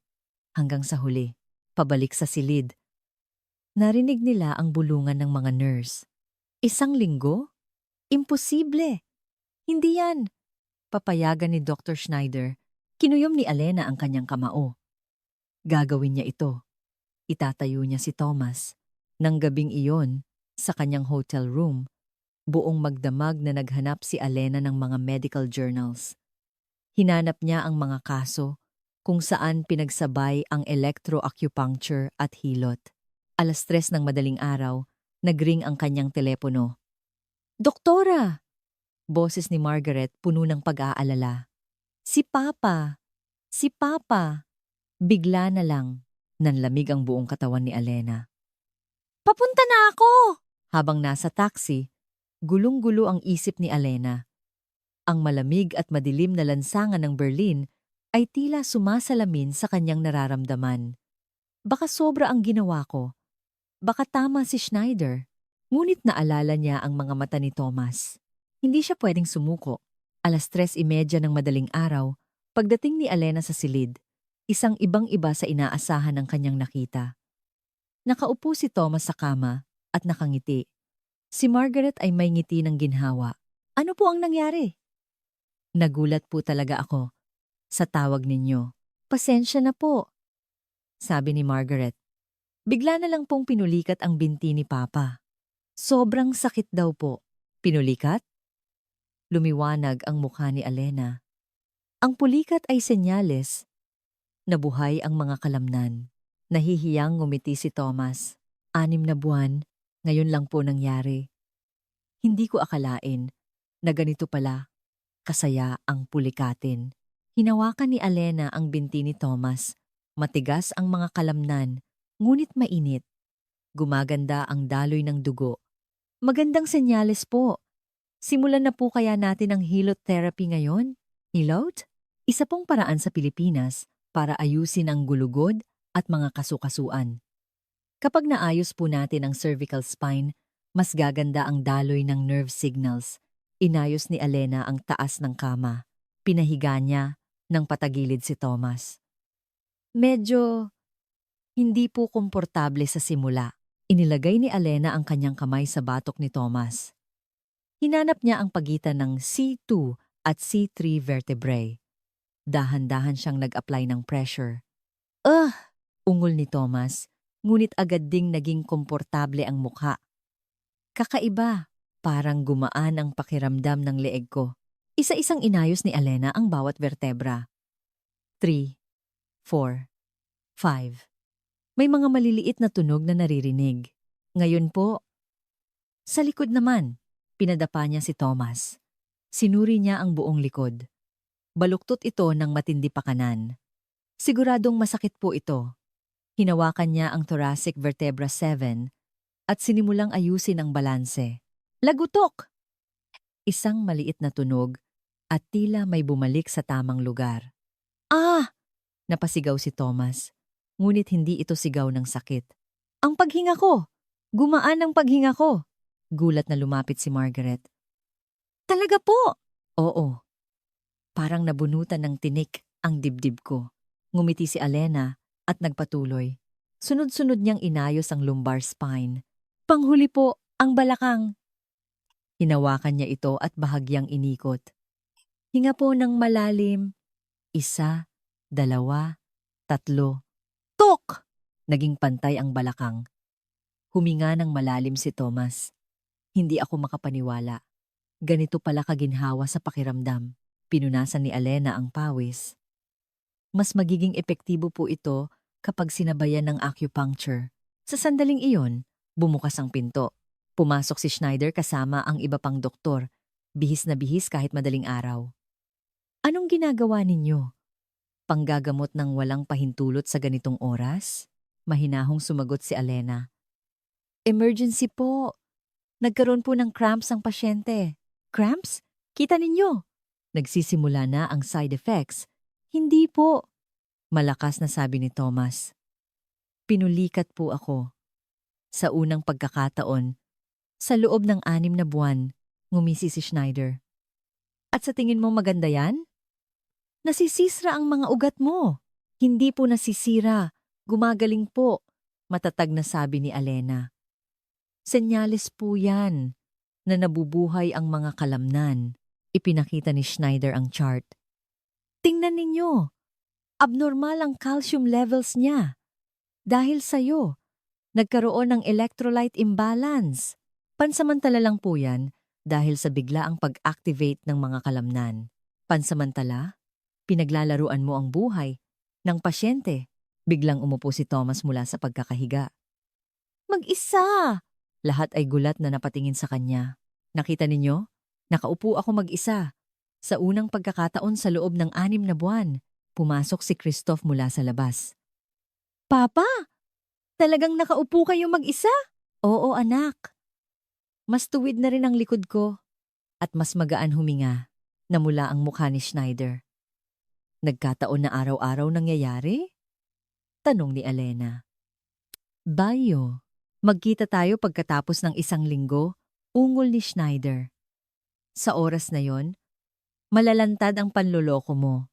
hanggang sa huli, pabalik sa silid. Narinig nila ang bulungan ng mga nurse. 1 linggo? Imposible! Hindi yan! Papayagan ni Dr. Schneider. Kinuyom ni Alena ang kanyang kamao. Gagawin niya ito. Itatayo niya si Thomas. Nang gabing iyon, sa kanyang hotel room, buong magdamag na naghanap si Alena ng mga medical journals. Hinanap niya ang mga kaso kung saan pinagsabay ang electroacupuncture at hilot. 3:00 ng madaling araw, nagring ang kanyang telepono. Doktora! Boses ni Margaret puno ng pag-aalala. Si Papa! Si Papa! Bigla na lang, nanlamig ang buong katawan ni Alena. Papunta na ako! Habang nasa taxi, gulong-gulo ang isip ni Alena. Ang malamig at madilim na lansangan ng Berlin ay tila sumasalamin sa kanyang nararamdaman. Baka sobra ang ginawa ko. Baka tama si Schneider. Ngunit naalala niya ang mga mata ni Thomas. Hindi siya pwedeng sumuko. 3:30 ng madaling araw, pagdating ni Alena sa silid, isang ibang-iba sa inaasahan ng kanyang nakita. Nakaupo si Thomas sa kama at nakangiti. Si Margaret ay may ngiti ng ginhawa. Ano po ang nangyari? Nagulat po talaga ako sa tawag ninyo. Pasensya na po, sabi ni Margaret. Bigla na lang pong pinulikat ang binti ni Papa. Sobrang sakit daw po. Pinulikat? Lumiwanag ang mukha ni Alena. Ang pulikat ay senyales. Nabuhay ang mga kalamnan. Nahihiyang ngumiti si Thomas. 6 na buwan, ngayon lang po nangyari. Hindi ko akalain na ganito pala kasaya ang pulikatin. Hinawakan ni Alena ang binti ni Thomas. Matigas ang mga kalamnan, ngunit mainit. Gumaganda ang daloy ng dugo. Magandang senyales po. Simulan na po kaya natin ang hilot therapy ngayon? Hilot? Isa pong paraan sa Pilipinas para ayusin ang gulugod at mga kasukasuan. Kapag naayos po natin ang cervical spine, mas gaganda ang daloy ng nerve signals. Inayos ni Alena ang taas ng kama. Pinahiga niya nang patagilid si Thomas. Medyo hindi po komportable sa simula. Inilagay ni Alena ang kanyang kamay sa batok ni Thomas. Hinanap niya ang pagitan ng C2 at C3 vertebrae. Dahan-dahan siyang nag-apply ng pressure. Ungol ni Thomas, ngunit agad ding naging komportable ang mukha. Kakaiba, parang gumaan ang pakiramdam ng leeg ko. Isa-isang inayos ni Alena ang bawat vertebra. 3, 4, 5. May mga maliliit na tunog na naririnig. Ngayon po, sa likod naman, pinadapa niya si Thomas. Sinuri niya ang buong likod. Baluktot ito ng matindi pa kanan. Siguradong masakit po ito. Hinawakan niya ang thoracic vertebra 7 at sinimulang ayusin ang balanse. Lagutok! Isang maliit na tunog at tila may bumalik sa tamang lugar. Napasigaw si Thomas, ngunit hindi ito sigaw ng sakit. Ang paghinga ko! Gumaan ang paghinga ko! Gulat na lumapit si Margaret. Talaga po? Oo. Parang nabunutan ng tinik ang dibdib ko. Ngumiti si Alena at nagpatuloy. Sunod-sunod niyang inayos ang lumbar spine. Panghuli po, ang balakang. Hinawakan niya ito at bahagyang inikot. Hinga po ng malalim. 1, 2, 3. Tok! Naging pantay ang balakang. Huminga ng malalim si Thomas. Hindi ako makapaniwala. Ganito pala kaginhawa sa pakiramdam. Pinunasan ni Alena ang pawis. Mas magiging epektibo po ito kapag sinabayan ng acupuncture. Sa sandaling iyon, bumukas ang pinto. Pumasok si Schneider kasama ang iba pang doktor. Bihis na bihis kahit madaling araw. Anong ginagawa ninyo? Panggagamot ng walang pahintulot sa ganitong oras? Mahinahong sumagot si Alena. Emergency po. Nagkaroon po ng cramps ang pasyente. Cramps? Kita ninyo? Nagsisimula na ang side effects. Hindi po. Malakas na sabi ni Thomas. Pinulikat po ako. Sa unang pagkakataon, sa loob ng 6 na buwan, ngumisi si Schneider. At sa tingin mo maganda yan? Nasisisra ang mga ugat mo. Hindi po nasisira. Gumagaling po. Matatag na sabi ni Alena. Senyales po yan na nabubuhay ang mga kalamnan. Ipinakita ni Schneider ang chart. Tingnan ninyo. Abnormal ang calcium levels niya. Dahil sa'yo, nagkaroon ng electrolyte imbalance. Pansamantala lang po yan dahil sa biglaang pag-activate ng mga kalamnan. Pansamantala, pinaglalaruan mo ang buhay ng pasyente. Biglang umupo si Thomas mula sa pagkakahiga. Mag-isa! Lahat ay gulat na napatingin sa kanya. Nakita ninyo? Nakaupo ako mag-isa. Sa unang pagkakataon sa loob ng 6 na buwan, pumasok si Christoph mula sa labas. Papa! Talagang nakaupo kayo mag-isa? Oo, anak. Mas tuwid na rin ang likod ko at mas magaan huminga na mula ang mukha ni Schneider. Nagkataon na araw-araw nangyayari? Tanong ni Alena. Bayo, magkita tayo pagkatapos ng 1 linggo, ungol ni Schneider. Sa oras na yon, malalantad ang panloloko mo.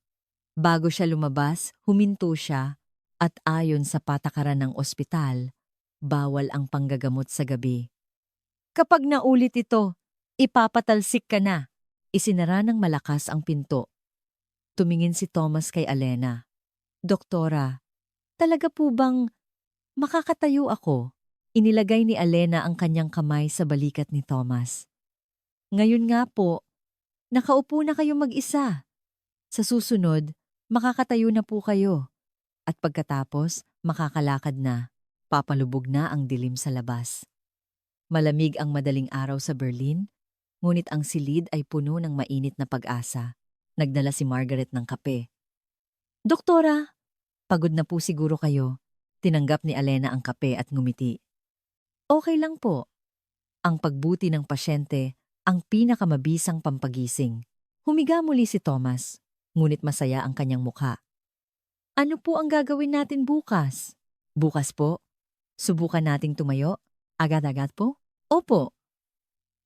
Bago siya lumabas, huminto siya at ayon sa patakaran ng ospital, bawal ang panggagamot sa gabi. Kapag naulit ito, ipapatalsik ka na. Isinara ng malakas ang pinto. Tumingin si Thomas kay Alena. Doktora, talaga po bang makakatayo ako? Inilagay ni Alena ang kanyang kamay sa balikat ni Thomas. Ngayon nga po, nakaupo na kayo mag-isa. Sa susunod, makakatayo na po kayo. At pagkatapos, makakalakad na. Papalubog na ang dilim sa labas. Malamig ang madaling araw sa Berlin, ngunit ang silid ay puno ng mainit na pag-asa. Nagdala si Margaret ng kape. Doktora, pagod na po siguro kayo. Tinanggap ni Alena ang kape at ngumiti. Okay lang po. Ang pagbuti ng pasyente ang pinakamabisang pampagising. Humiga muli si Thomas, ngunit masaya ang kanyang mukha. Ano po ang gagawin natin bukas? Bukas po? Subukan nating tumayo? Agad-agad po? Opo.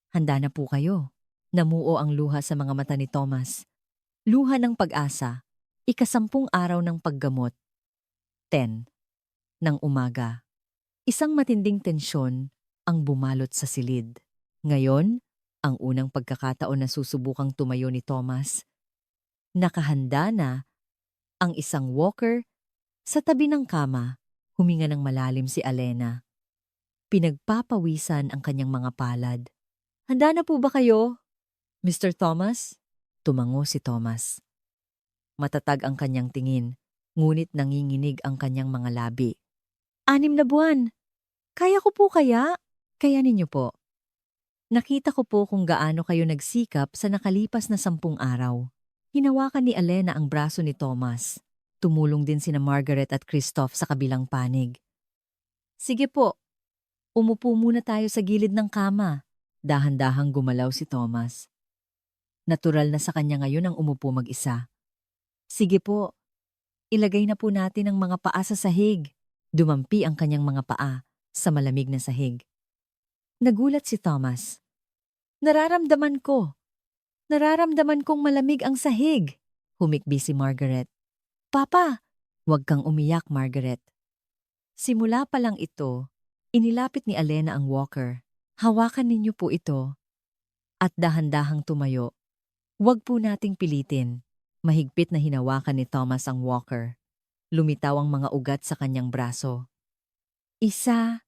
Handa na po kayo. Namuo ang luha sa mga mata ni Thomas. Luha ng pag-asa. Ika-10 araw ng paggamot. 10 ng umaga. Isang matinding tensyon ang bumalot sa silid. Ngayon, ang unang pagkakataon na susubukang tumayo ni Thomas. Nakahanda na ang isang walker sa tabi ng kama. Huminga ng malalim si Alena. Pinagpapawisan ang kanyang mga palad. Handa na po ba kayo, Mr. Thomas? Tumango si Thomas. Matatag ang kanyang tingin, ngunit nanginginig ang kanyang mga labi. 6 na buwan. Kaya ko po kaya? Kaya ninyo po. Nakita ko po kung gaano kayo nagsikap sa nakalipas na 10 araw. Hinawakan ni Alena ang braso ni Thomas. Tumulong din sina Margaret at Christoph sa kabilang panig. Sige po, umupo muna tayo sa gilid ng kama. Dahan-dahang gumalaw si Thomas. Natural na sa kanya ngayon ang umupo mag-isa. Sige po, ilagay na po natin ang mga paa sa sahig. Dumampi ang kanyang mga paa sa malamig na sahig. Nagulat si Thomas. Nararamdaman kong malamig ang sahig. Humikbi si Margaret. Papa, huwag kang umiyak, Margaret. Simula pa lang ito, inilapit ni Alena ang walker. Hawakan ninyo po ito. At dahan-dahang tumayo. Huwag po nating pilitin. Mahigpit na hinawakan ni Thomas ang walker. Lumitaw ang mga ugat sa kanyang braso. 1,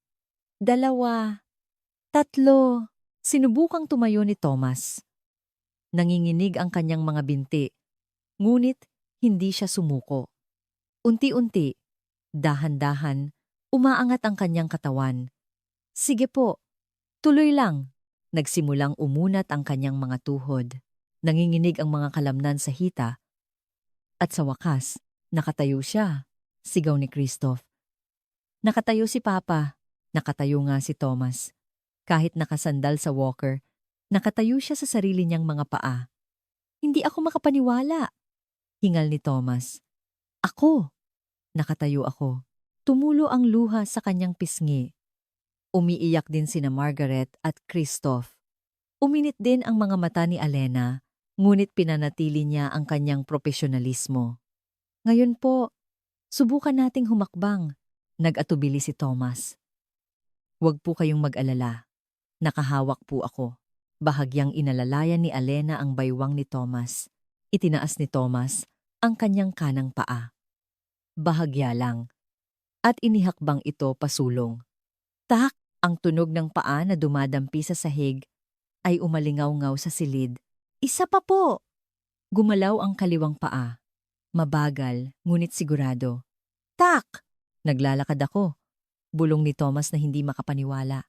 2, 3. Sinubukang tumayo ni Thomas. Nanginginig ang kanyang mga binti, ngunit hindi siya sumuko. Unti-unti, dahan-dahan, umaangat ang kanyang katawan. Sige po, tuloy lang. Nagsimulang umunat ang kanyang mga tuhod. Nanginginig ang mga kalamnan sa hita. At sa wakas, nakatayo siya. Sigaw ni Christoph. Nakatayo si Papa. Nakatayo nga si Thomas. Kahit nakasandal sa walker, nakatayo siya sa sarili niyang mga paa. Hindi ako makapaniwala. Hingal ni Thomas. Ako. Nakatayo ako. Tumulo ang luha sa kanyang pisngi. Umiiyak din sina Margaret at Christoph. Uminit din ang mga mata ni Alena, ngunit pinanatili niya ang kanyang profesionalismo. Ngayon po, subukan nating humakbang. Nag-atubili si Thomas. Huwag po kayong mag-alala. Nakahawak po ako. Bahagyang inalalayan ni Alena ang baywang ni Thomas. Itinaas ni Thomas ang kanyang kanang paa. Bahagya lang. At inihakbang ito pasulong. Tak! Ang tunog ng paa na dumadampi sa sahig ay umalingaw-ngaw sa silid. Isa pa po! Gumalaw ang kaliwang paa. Mabagal, ngunit sigurado. Tak! Naglalakad ako. Bulong ni Thomas na hindi makapaniwala.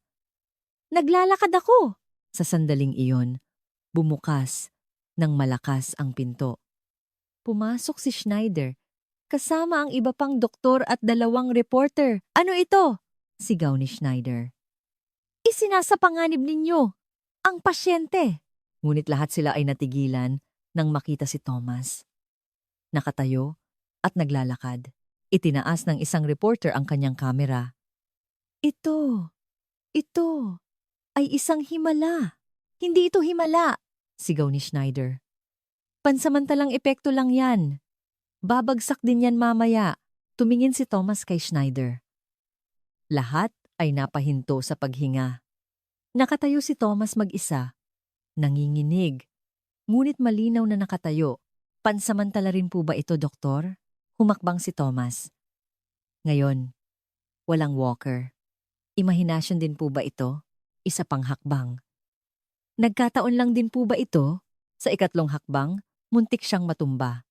Naglalakad ako! Sa sandaling iyon, bumukas ng malakas ang pinto. Pumasok si Schneider, kasama ang iba pang doktor at 2 reporter. Ano ito? Sigaw ni Schneider. Isinasapanganib ninyo ang pasyente. Ngunit lahat sila ay natigilan nang makita si Thomas. Nakatayo at naglalakad. Itinaas ng isang reporter ang kanyang kamera. Ito ay isang himala. Hindi ito himala, sigaw ni Schneider. Pansamantalang epekto lang yan. Babagsak din yan mamaya. Tumingin si Thomas kay Schneider. Lahat ay napahinto sa paghinga. Nakatayo si Thomas mag-isa. Nanginginig. Ngunit malinaw na nakatayo. Pansamantala rin po ba ito, Doktor? Humakbang si Thomas. Ngayon, walang walker. Imahinasyon din po ba ito? Isa pang hakbang. Nagkataon lang din po ba ito? Sa ikatlong hakbang, muntik siyang matumba.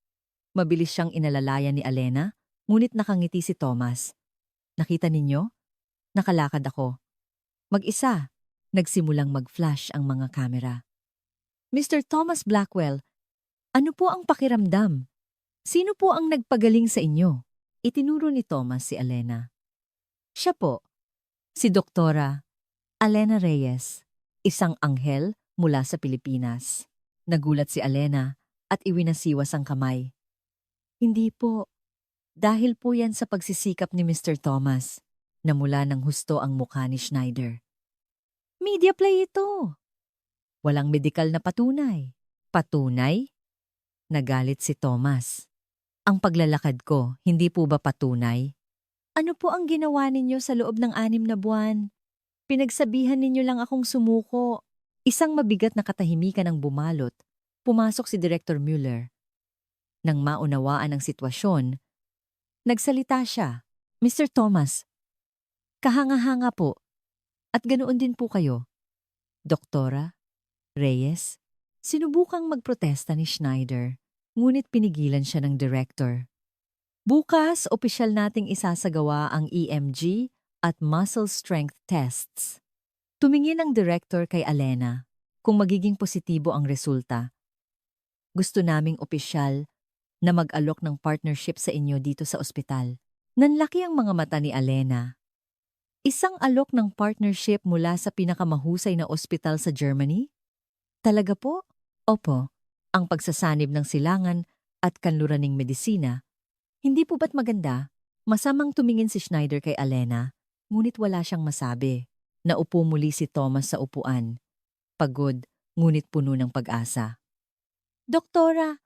Mabilis siyang inalalayan ni Alena, ngunit nakangiti si Thomas. Nakita ninyo? Nakalakad ako. Mag-isa, nagsimulang mag-flash ang mga kamera. Mr. Thomas Blackwell, ano po ang pakiramdam? Sino po ang nagpagaling sa inyo? Itinuro ni Thomas si Alena. Siya po, si Doktora Alena Reyes, isang anghel mula sa Pilipinas. Nagulat si Alena at iwinasiwas ang kamay. Hindi po. Dahil po yan sa pagsisikap ni Mr. Thomas na mula ng husto ang mukha ni Schneider. Media play ito. Walang medikal na patunay. Patunay? Nagalit si Thomas. Ang paglalakad ko, hindi po ba patunay? Ano po ang ginawa ninyo sa loob ng 6 na buwan? Pinagsabihan ninyo lang akong sumuko. Isang mabigat na katahimikan ang bumalot. Pumasok si Director Mueller. Nang maunawaan ang sitwasyon, nagsalita siya. Mr. Thomas, kahanga-hanga po. At ganoon din po kayo. Doktora Reyes, sinubukang magprotesta ni Schneider, ngunit pinigilan siya ng director. Bukas, opisyal nating isasagawa ang EMG at muscle strength tests. Tumingin ang director kay Alena kung magiging positibo ang resulta. Gusto naming opisyal na mag-alok ng partnership sa inyo dito sa ospital. Nanlaki ang mga mata ni Alena. Isang alok ng partnership mula sa pinakamahusay na ospital sa Germany? Talaga po? Opo. Ang pagsasanib ng silangan at kanluraning medisina. Hindi po ba't maganda? Masamang tumingin si Schneider kay Alena, ngunit wala siyang masabi. Naupo muli si Thomas sa upuan. Pagod, ngunit puno ng pag-asa. Doktora,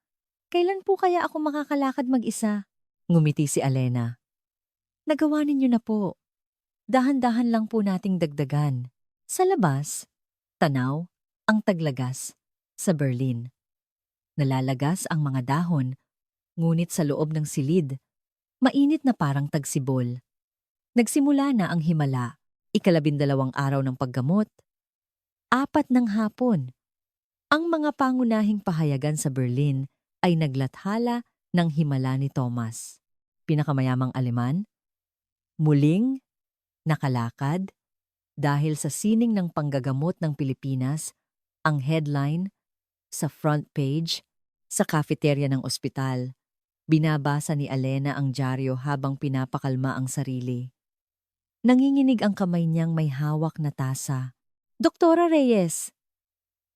kailan po kaya ako makakalakad mag-isa? Ngumiti si Alena. Nagawa ninyo na po. Dahan-dahan lang po nating dagdagan. Sa labas, tanaw, ang taglagas sa Berlin. Nalalagas ang mga dahon, ngunit sa loob ng silid, mainit na parang tagsibol. Nagsimula na ang himala, 12 araw ng paggamot, 4 ng hapon. Ang mga pangunahing pahayagan sa Berlin ay naglathala ng himala ni Thomas. Pinakamayamang Aleman, muling nakalakad dahil sa sining ng panggagamot ng Pilipinas, ang headline sa front page sa cafeteria ng ospital. Binabasa ni Alena ang dyaryo habang pinapakalma ang sarili. Nanginginig ang kamay niyang may hawak na tasa. Doktora Reyes!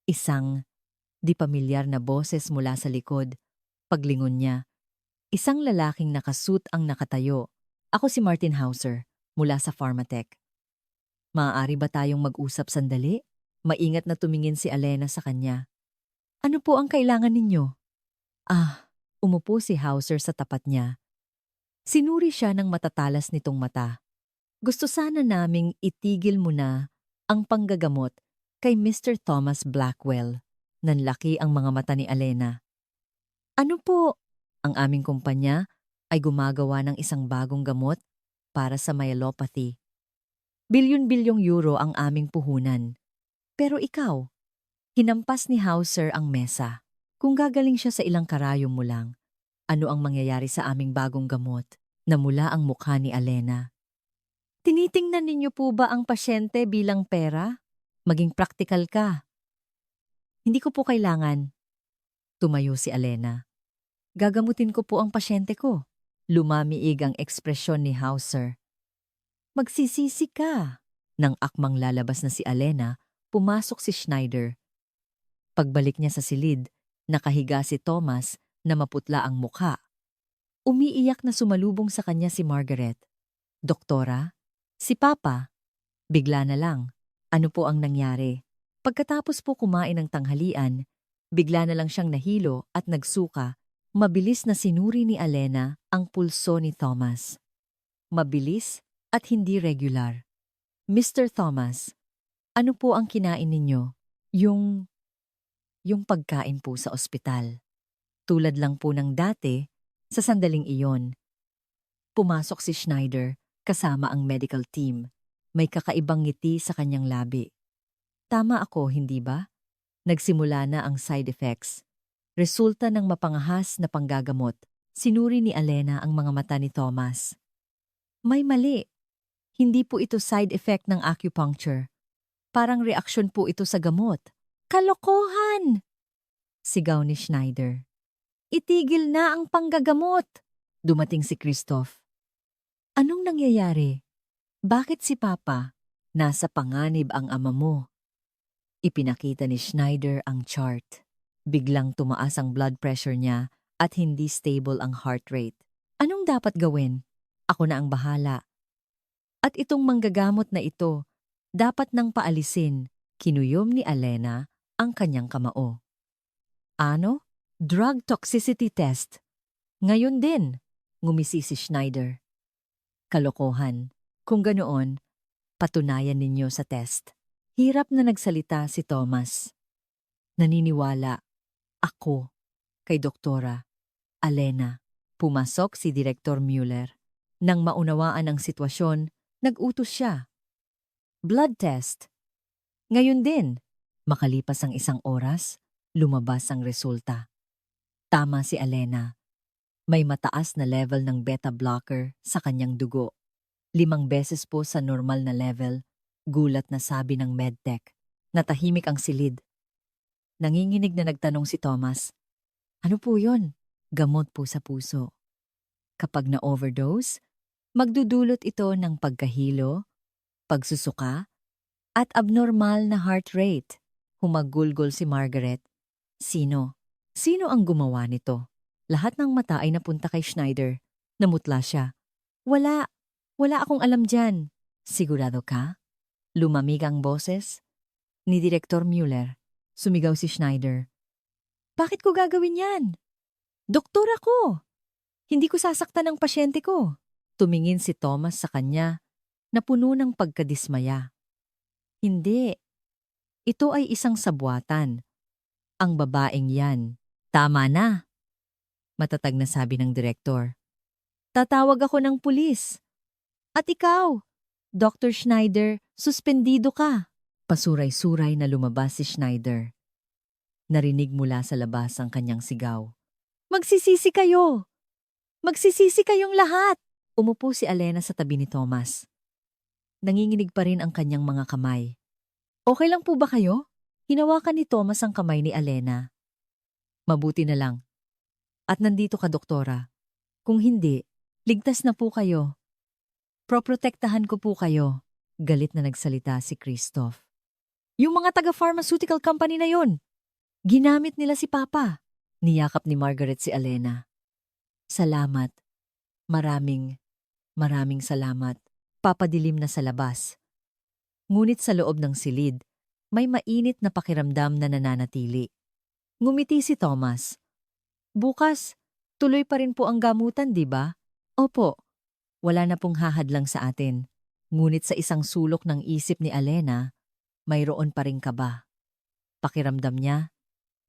Isang di pamilyar na boses mula sa likod. Paglingon niya, isang lalaking nakasuit ang nakatayo. Ako si Martin Hauser, mula sa Pharmatech. Maaari ba tayong mag-usap sandali? Maingat na tumingin si Alena sa kanya. Ano po ang kailangan ninyo? Umupo si Hauser sa tapat niya. Sinuri siya ng matatalas nitong mata. Gusto sana naming itigil mo na ang panggagamot kay Mr. Thomas Blackwell. Nanlaki ang mga mata ni Alena. Ano po? Ang aming kumpanya ay gumagawa ng isang bagong gamot para sa myelopathy. Bilyon-bilyong euro ang aming puhunan. Pero ikaw, hinampas ni Hauser ang mesa. Kung gagaling siya sa ilang karayom mo lang, ano ang mangyayari sa aming bagong gamot? Namula ang mukha ni Alena. Tinitingnan ninyo po ba ang pasyente bilang pera? Maging praktikal ka. Hindi ko po kailangan. Tumayo si Alena. Gagamutin ko po ang pasyente ko. Lumamiig ang ekspresyon ni Hauser. Magsisisi ka. Nang akmang lalabas na si Alena, pumasok si Schneider. Pagbalik niya sa silid, nakahiga si Thomas na maputla ang mukha. Umiiyak na sumalubong sa kanya si Margaret. Doktora? Si Papa? Bigla na lang. Ano po ang nangyari? Pagkatapos po kumain ng tanghalian, bigla na lang siyang nahilo at nagsuka. Mabilis na sinuri ni Alena ang pulso ni Thomas. Mabilis at hindi regular. Mr. Thomas, ano po ang kinain ninyo? Yung pagkain po sa ospital. Tulad lang po ng dati, sa sandaling iyon. Pumasok si Schneider kasama ang medical team. May kakaibang ngiti sa kanyang labi. Tama ako, hindi ba? Nagsimula na ang side effects. Resulta ng mapangahas na panggagamot. Sinuri ni Alena ang mga mata ni Thomas. May mali. Hindi po ito side effect ng acupuncture. Parang reaksyon po ito sa gamot. Kalokohan! Sigaw ni Schneider. Itigil na ang panggagamot! Dumating si Christoph. Anong nangyayari? Bakit si Papa? Nasa panganib ang ama mo. Ipinakita ni Schneider ang chart. Biglang tumaas ang blood pressure niya at hindi stable ang heart rate. Anong Anong dapat gawin? Ako na ang bahala. At itong manggagamot na ito, dapat nang paalisin. Kinuyom ni Alena ang kanyang kamao. Ano? Drug toxicity test. Ngayon din, ngumisi si Schneider. Kalokohan. Kung ganoon, patunayan ninyo sa test. Hirap na nagsalita si Thomas. Naniniwala ako kay Doktora Alena. Pumasok si Direktor Mueller. Nang maunawaan ang sitwasyon, nag-utos siya. Blood test. Ngayon din, makalipas ang 1 oras, lumabas ang resulta. Tama si Alena. May mataas na level ng beta blocker sa kanyang dugo. 5 beses po sa normal na level, gulat na sabi ng medtech. Natahimik ang silid. Nanginginig na nagtanong si Thomas. Ano po yon? Gamot po sa puso. Kapag na-overdose, magdudulot ito ng pagkahilo, pagsusuka, at abnormal na heart rate. Humagulgol si Margaret. Sino? Sino ang gumawa nito? Lahat ng mata ay napunta kay Schneider. Namutla siya. Wala akong alam dyan. Sigurado ka? Lumamig ang boses ni Direktor Mueller. Sumigaw si Schneider. Bakit ko gagawin yan? Doktor ako! Hindi ko sasaktan ang pasyente ko. Tumingin si Thomas sa kanya na puno ng pagkadismaya. Hindi. Ito ay isang sabwatan. Ang babaeng yan. Tama na. Matatag na sabi ng direktor. Tatawag ako ng pulis. At ikaw, Dr. Schneider, suspendido ka. Pasuray-suray na lumabas si Schneider. Narinig mula sa labas ang kanyang sigaw. Magsisisi kayo! Magsisisi kayong lahat! Umupo si Alena sa tabi ni Thomas. Nanginginig pa rin ang kanyang mga kamay. Okay lang po ba kayo? Hinawakan ni Thomas ang kamay ni Alena. Mabuti na lang. At nandito ka, doktora. Kung hindi, ligtas na po kayo. Proprotektahan ko po kayo. Galit na nagsalita si Christoph. Yung mga taga-pharmaceutical company na yon, ginamit nila si Papa. Niyakap ni Margaret si Alena. Salamat. Maraming salamat. Papadilim na sa labas. Ngunit sa loob ng silid, may mainit na pakiramdam na nananatili. Ngumiti si Thomas. Bukas, tuloy pa rin po ang gamutan, di ba? Opo. Wala na pong hahadlang sa atin. Ngunit sa isang sulok ng isip ni Alena, mayroon pa ring kaba. Pakiramdam niya,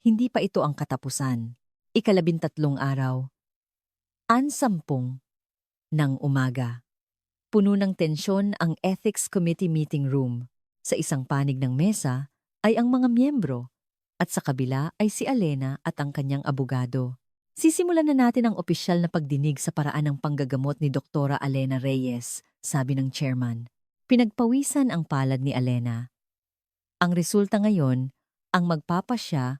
hindi pa ito ang katapusan. 13 araw. 10 ng umaga. Puno ng tensyon ang Ethics Committee meeting room. Sa isang panig ng mesa ay ang mga miyembro at sa kabila ay si Alena at ang kanyang abogado. Sisimulan na natin ang opisyal na pagdinig sa paraan ng panggagamot ni Doktora Alena Reyes, sabi ng chairman. Pinagpawisan ang palad ni Alena. Ang resulta ngayon ang magpapasya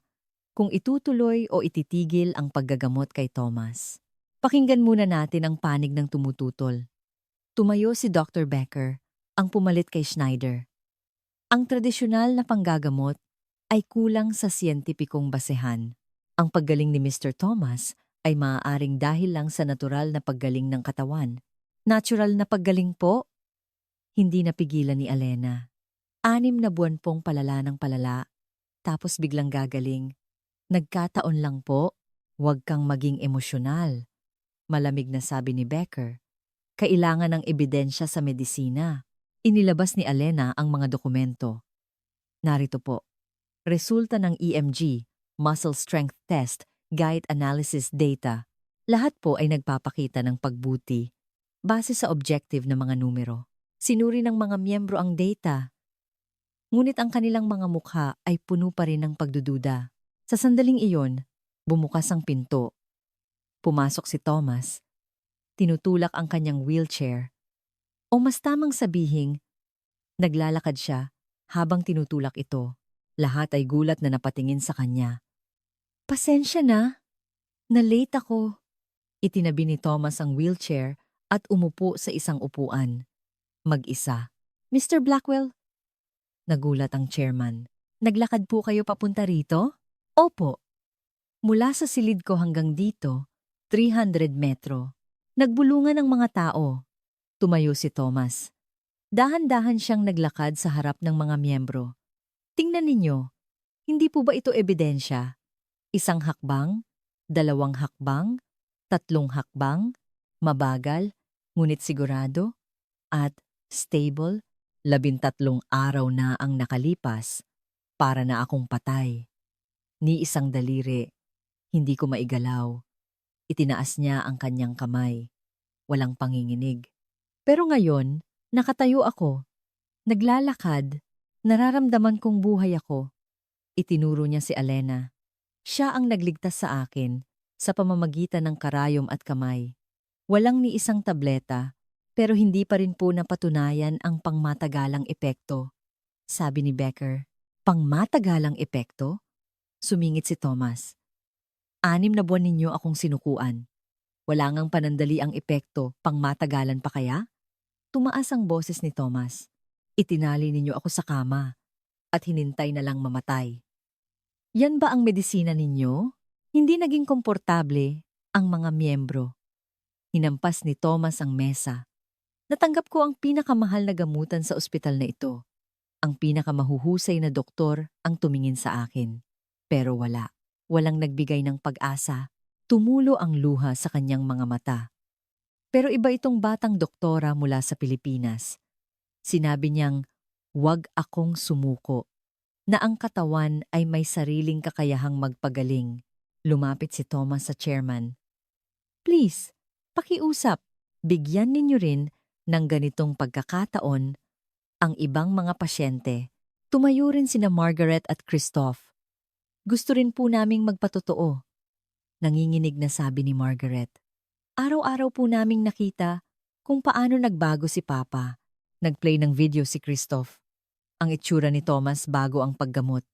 kung itutuloy o ititigil ang paggagamot kay Thomas. Pakinggan muna natin ang panig ng tumututol. Tumayo si Dr. Becker, ang pumalit kay Schneider. Ang tradisyonal na panggagamot ay kulang sa siyentipikong basehan. Ang paggaling ni Mr. Thomas ay maaaring dahil lang sa natural na paggaling ng katawan. Natural na paggaling po? Hindi napigilan ni Alena. 6 na buwan pong palala ng palala, tapos biglang gagaling. Nagkataon lang po, huwag kang maging emosyonal. Malamig na sabi ni Becker. Kailangan ng ebidensya sa medisina. Inilabas ni Alena ang mga dokumento. Narito po. Resulta ng EMG, Muscle Strength Test, Gait Analysis Data. Lahat po ay nagpapakita ng pagbuti base sa objective na mga numero. Sinuri ng mga miyembro ang data. Ngunit ang kanilang mga mukha ay puno pa rin ng pagdududa. Sa sandaling iyon, bumukas ang pinto. Pumasok si Thomas. Tinutulak ang kanyang wheelchair. O mas tamang sabihing, naglalakad siya habang tinutulak ito. Lahat ay gulat na napatingin sa kanya. Pasensya na. Na-late ako. Itinabi ni Thomas ang wheelchair at umupo sa isang upuan. Mag-isa. Mr. Blackwell? Nagulat ang chairman. Naglakad po kayo papunta rito? Opo. Mula sa silid ko hanggang dito, 300 metro. Nagbulungan ang mga tao. Tumayo si Thomas. Dahan-dahan siyang naglakad sa harap ng mga miyembro. Tingnan ninyo, hindi po ba ito ebidensya? Isang hakbang, dalawang hakbang, tatlong hakbang, mabagal, ngunit sigurado, at stable, 13 araw na ang nakalipas, para na akong patay. Ni isang daliri, hindi ko maigalaw. Itinaas niya ang kanyang kamay. Walang panginginig. Pero ngayon, nakatayo ako. Naglalakad. Nararamdaman kong buhay ako. Itinuro niya si Alena. Siya ang nagligtas sa akin sa pamamagitan ng karayom at kamay. Walang ni isang tableta, pero hindi pa rin po napatunayan ang pangmatagalang epekto. Sabi ni Becker. Pangmatagalang epekto? Sumingit si Thomas. 6 na buwan ninyo akong sinukuan. Wala ngang panandali ang epekto, pangmatagalan pa kaya? Tumaas ang boses ni Thomas. Itinali ninyo ako sa kama at hinintay na lang mamatay. Yan ba ang medisina ninyo? Hindi naging komportable ang mga miyembro. Hinampas ni Thomas ang mesa. Natanggap ko ang pinakamahal na gamutan sa ospital na ito. Ang pinakamahuhusay na doktor ang tumingin sa akin. Pero wala. Walang nagbigay ng pag-asa. Tumulo ang luha sa kanyang mga mata. Pero iba itong batang doktora mula sa Pilipinas. Sinabi niyang, "Huwag akong sumuko." Na ang katawan ay may sariling kakayahang magpagaling. Lumapit si Thomas sa chairman. "Please, pakiusap. Bigyan ninyo rin ng ganitong pagkakataon ang ibang mga pasyente." Tumayo rin sina Margaret at Christoph. "Gusto rin po naming magpatotoo." Nanginginig na sabi ni Margaret. "Araw-araw po naming nakita kung paano nagbago si Papa." Nagplay ng video si Christoph. Ang itsura ni Thomas bago ang paggamot.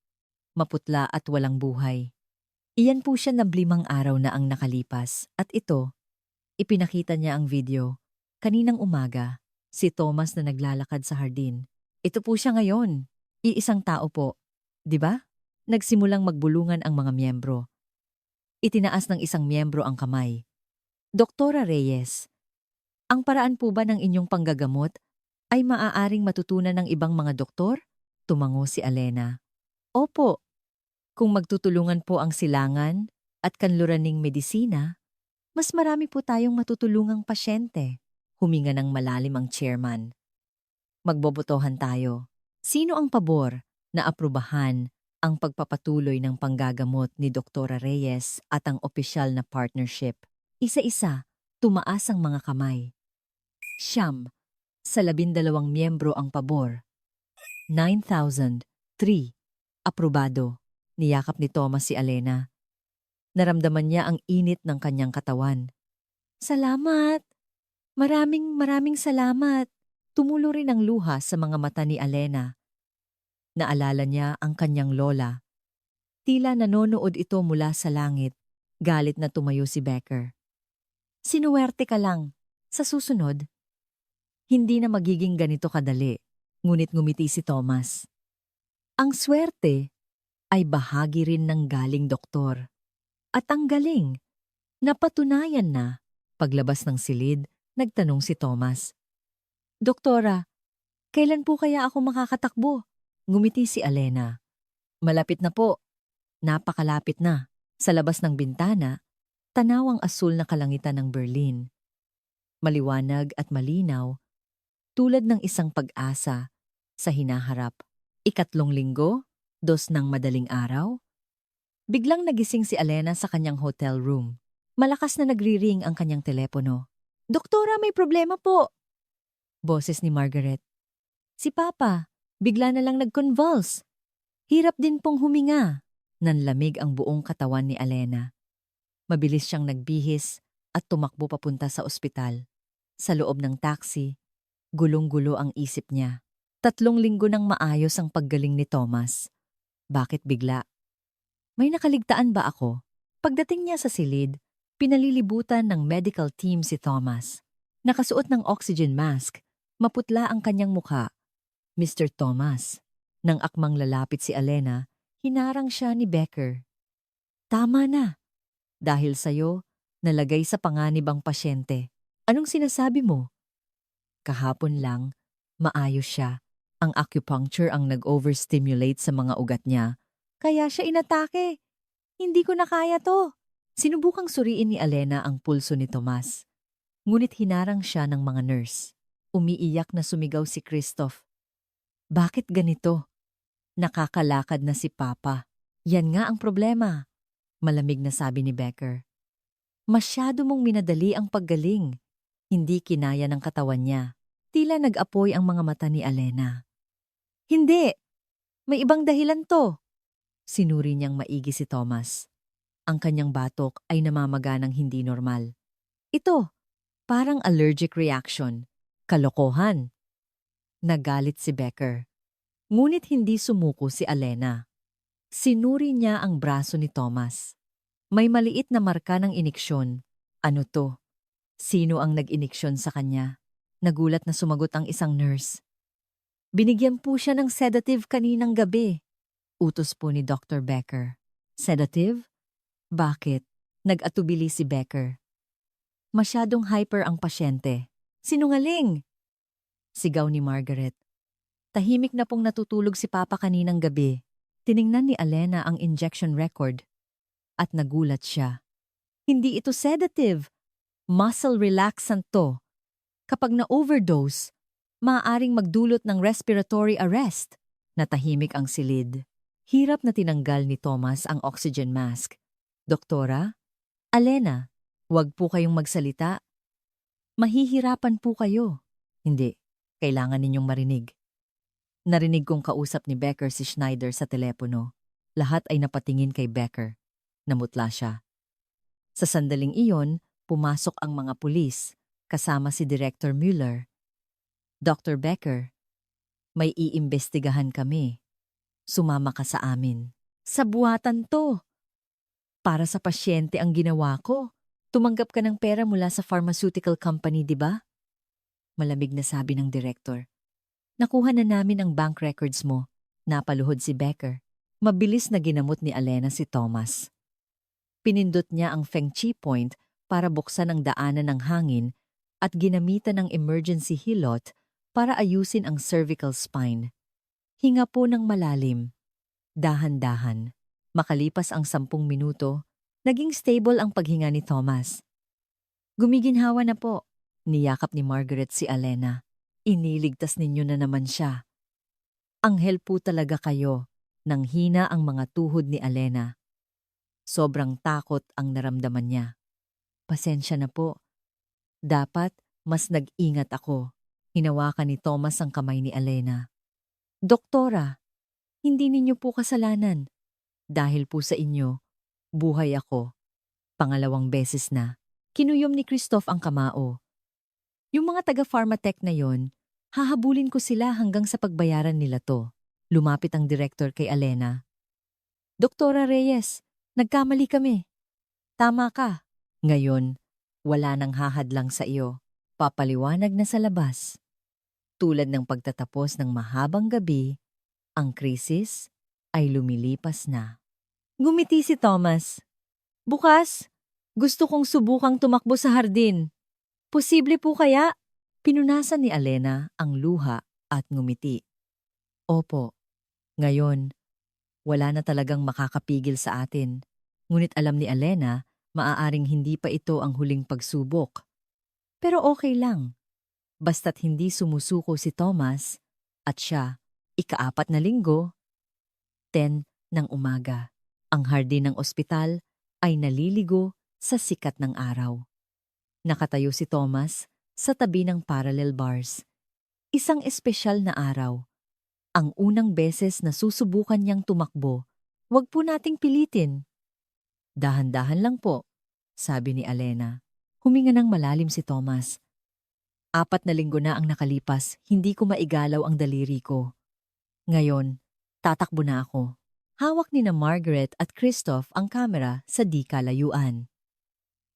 Maputla at walang buhay. Iyan po siya na 5 araw na ang nakalipas. At ito, ipinakita niya ang video. Kaninang umaga, si Thomas na naglalakad sa hardin. Ito po siya ngayon. Iisang tao po. 'Di ba? Nagsimulang magbulungan ang mga miyembro. Itinaas ng isang miyembro ang kamay. "Doktora Reyes, ang paraan po ba ng inyong panggagamot ay maaaring matutunan ng ibang mga doktor?" Tumango si Alena. "Opo, kung magtutulungan po ang silangan at kanluraning medisina, mas marami po tayong matutulungang pasyente." Huminga ng malalim ang chairman. "Magbobotohan tayo. Sino ang pabor na aprubahan ang pagpapatuloy ng panggagamot ni Doktora Reyes at ang opisyal na partnership?" Isa-isa, tumaas ang mga kamay. 9 sa 12 miyembro ang pabor. 9,003. Aprobado. Niyakap ni Thomas si Alena. Naramdaman niya ang init ng kanyang katawan. "Salamat! Maraming salamat!" Tumulo rin ang luha sa mga mata ni Alena. Naalala niya ang kanyang lola. Tila nanonood ito mula sa langit. Galit na tumayo si Becker. "Sinuwerte ka lang. Sa susunod, hindi na magiging ganito kadali." Ngunit ngumiti si Thomas. Ang swerte ay bahagi rin ng galing doktor. At ang galing, napatunayan na. Paglabas ng silid, nagtanong si Thomas. "Doktora, kailan po kaya ako makakatakbo?" Ngumiti si Alena. "Malapit na po. Napakalapit na." Sa labas ng bintana, tanaw ang asul na kalangitan ng Berlin. Maliwanag at malinaw, tulad ng isang pag-asa sa hinaharap. 2 linggo, 2 ng madaling araw. Biglang nagising si Alena sa kanyang hotel room. Malakas na nagri-ring ang kanyang telepono. "Doktora, may problema po!" Boses ni Margaret. "Si Papa, bigla na lang nag-convulse. Hirap din pong huminga." Nanlamig ang buong katawan ni Alena. Mabilis siyang nagbihis at tumakbo papunta sa ospital. Sa loob ng taxi, gulong-gulo ang isip niya. 3 linggo nang maayos ang paggaling ni Thomas. Bakit bigla? May nakaligtaan ba ako? Pagdating niya sa silid, pinalilibutan ng medical team si Thomas. Nakasuot ng oxygen mask, maputla ang kanyang mukha. "Mr. Thomas." Nang akmang lalapit si Alena, hinarang siya ni Becker. "Tama na. Dahil sa'yo, nalagay sa panganib ang pasyente. Anong sinasabi mo? Kahapon lang, maayos siya. Ang acupuncture ang nag-overstimulate sa mga ugat niya. Kaya siya inatake. Hindi ko na kaya to. Sinubukang suriin ni Alena ang pulso ni Tomas. Ngunit hinarang siya ng mga nurse. Umiiyak na sumigaw si Christoph. Bakit ganito? Nakakalakad na si Papa. Yan nga ang problema. Malamig na sabi ni Becker. Masyado mong minadali ang paggaling. Hindi kinaya ng katawan niya. Tila nag-apoy ang mga mata ni Alena. Hindi! May ibang dahilan to. Sinuri niyang maigi si Thomas. Ang kanyang batok ay namamaga ng hindi normal. Ito, parang allergic reaction. Kalokohan. Nagalit si Becker. Ngunit hindi sumuko si Alena. Sinuri niya ang braso ni Thomas. May maliit na marka ng iniksyon. Ano to? Sino ang nag-iniksyon sa kanya? Nagulat na sumagot ang isang nurse. Binigyan po siya ng sedative kaninang gabi. Utos po ni Dr. Becker. Sedative? Bakit? Nag-atubili si Becker. Masyadong hyper ang pasyente. Sinungaling! Sigaw ni Margaret. Tahimik na pong natutulog si Papa kaninang gabi. Tiningnan ni Alena ang injection record. At nagulat siya. Hindi ito sedative. Muscle relaxant to. Kapag na-overdose, maaaring magdulot ng respiratory arrest. Natahimik ang silid. Hirap na tinanggal ni Thomas ang oxygen mask. Doktora? Alena, huwag po kayong magsalita. Mahihirapan po kayo. Hindi, kailangan ninyong marinig. Narinig kong kausap ni Becker si Schneider sa telepono. Lahat ay napatingin kay Becker. Namutla siya. Sa sandaling iyon, pumasok ang mga pulis, kasama si Director Mueller. Dr. Becker, may iimbestigahan kami. Sumama ka sa amin. Sa buhatan to. Para sa pasyente ang ginawa ko. Tumanggap ka ng pera mula sa pharmaceutical company, di ba? Malamig na sabi ng director. Nakuha na namin ang bank records mo. Napaluhod si Becker. Mabilis na ginamot ni Alena si Thomas. Pinindot niya ang Feng Chi point para buksan ang daanan ng hangin at ginamitan ng emergency hilot para ayusin ang cervical spine. Hinga po ng malalim. Dahan-dahan. Makalipas ang 10 minuto, naging stable ang paghinga ni Thomas. Gumiginhawa na po. Niyakap ni Margaret si Alena. Iniligtas ninyo na naman siya. Anghel po talaga kayo. Nang hina ang mga tuhod ni Alena. Sobrang takot ang naramdaman niya. Pasensya na po. Dapat mas nag-ingat ako. Hinawakan ni Thomas ang kamay ni Alena. Doktora, hindi ninyo po kasalanan. Dahil po sa inyo, buhay ako. Pangalawang beses na. Kinuyom ni Christoph ang kamao. Yung mga taga-Pharmatech na yon, hahabulin ko sila hanggang sa pagbayaran nila to. Lumapit ang director kay Alena. Doktora Reyes, nagkamali kami. Tama ka. Ngayon, wala nang hahadlang sa iyo. Papaliwanag na sa labas. Tulad ng pagtatapos ng mahabang gabi, ang krisis ay lumilipas na. Gumiti si Thomas. Bukas, gusto kong subukang tumakbo sa hardin. Posible po kaya? Pinunasan ni Alena ang luha at ngumiti. Opo, ngayon, wala na talagang makakapigil sa atin. Ngunit alam ni Alena, maaaring hindi pa ito ang huling pagsubok. Pero okay lang. Basta't hindi sumusuko si Thomas at siya, ika-4 na linggo, 10 ng umaga. Ang hardin ng ospital ay naliligo sa sikat ng araw. Nakatayo si Thomas sa tabi ng parallel bars. Isang espesyal na araw. Ang unang beses na susubukan niyang tumakbo, wag po nating pilitin. Dahan-dahan lang po, sabi ni Alena. Huminga ng malalim si Thomas. 4 na linggo na ang nakalipas, hindi ko maigalaw ang daliri ko. Ngayon, tatakbo na ako. Hawak ni na Margaret at Christoph ang kamera sa di kalayuan.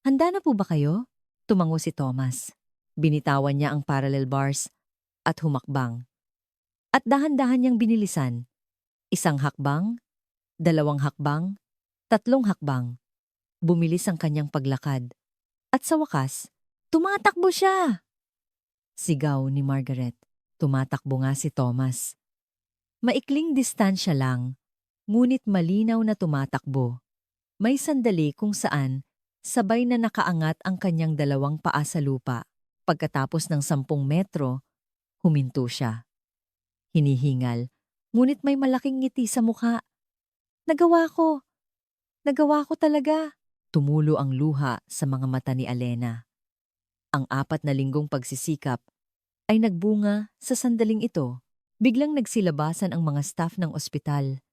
Handa na po ba kayo? Tumango si Thomas. Binitawan niya ang parallel bars at humakbang. At dahan-dahan niyang binilisan. 1 hakbang, 2 hakbang, 3 hakbang. Bumilis ang kanyang paglakad. At sa wakas, Tumatakbo siya! Sigaw ni Margaret. Tumatakbo nga si Thomas. Maikling distansya lang, ngunit malinaw na tumatakbo. May sandali kung saan sabay na nakaangat ang kanyang dalawang paa sa lupa. Pagkatapos ng 10 metro, huminto siya. Hinihingal, ngunit may malaking ngiti sa mukha. Nagawa ko! Nagawa ko talaga! Tumulo ang luha sa mga mata ni Alena. Ang 4 na linggong pagsisikap ay nagbunga sa sandaling ito. Biglang nagsilabasan ang mga staff ng ospital.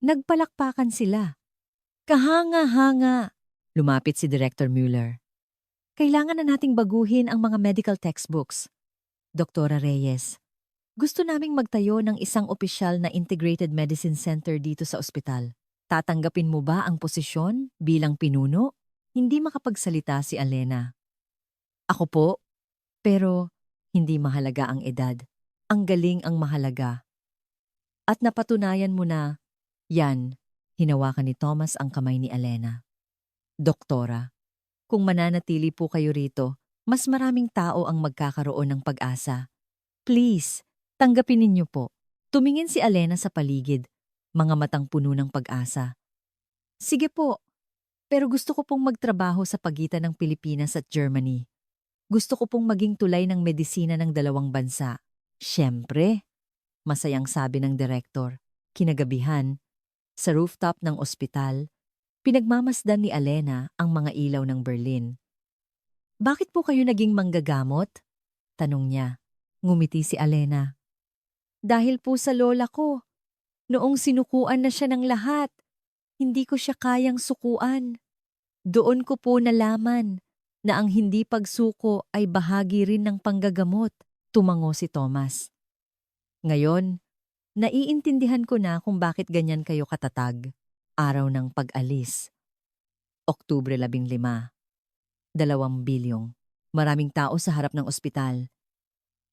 Nagpalakpakan sila. Kahanga-hanga! Lumapit si Director Mueller. Kailangan na nating baguhin ang mga medical textbooks. Doktora Reyes, gusto naming magtayo ng isang opisyal na Integrated Medicine Center dito sa ospital. Tatanggapin mo ba ang posisyon bilang pinuno? Hindi makapagsalita si Alena. Ako po, pero hindi mahalaga ang edad. Ang galing ang mahalaga. At napatunayan mo na, yan, hinawakan ni Thomas ang kamay ni Alena. Doktora, kung mananatili po kayo rito, mas maraming tao ang magkakaroon ng pag-asa. Please, tanggapin ninyo po. Tumingin si Alena sa paligid, mga matang puno ng pag-asa. Sige po, pero gusto ko pong magtrabaho sa pagitan ng Pilipinas at Germany. Gusto ko pong maging tulay ng medisina ng dalawang bansa. Siyempre, masayang sabi ng direktor. Kinagabihan, sa rooftop ng ospital, pinagmamasdan ni Alena ang mga ilaw ng Berlin. Bakit po kayo naging manggagamot? Tanong niya. Ngumiti si Alena. Dahil po sa lola ko. Noong sinukuan na siya ng lahat, hindi ko siya kayang sukuan. Doon ko po nalaman na ang hindi pagsuko ay bahagi rin ng panggagamot. Tumango si Thomas. Ngayon, naiintindihan ko na kung bakit ganyan kayo katatag. Araw ng pag-alis. Oktubre 15. 2 bilyong. Maraming tao sa harap ng ospital.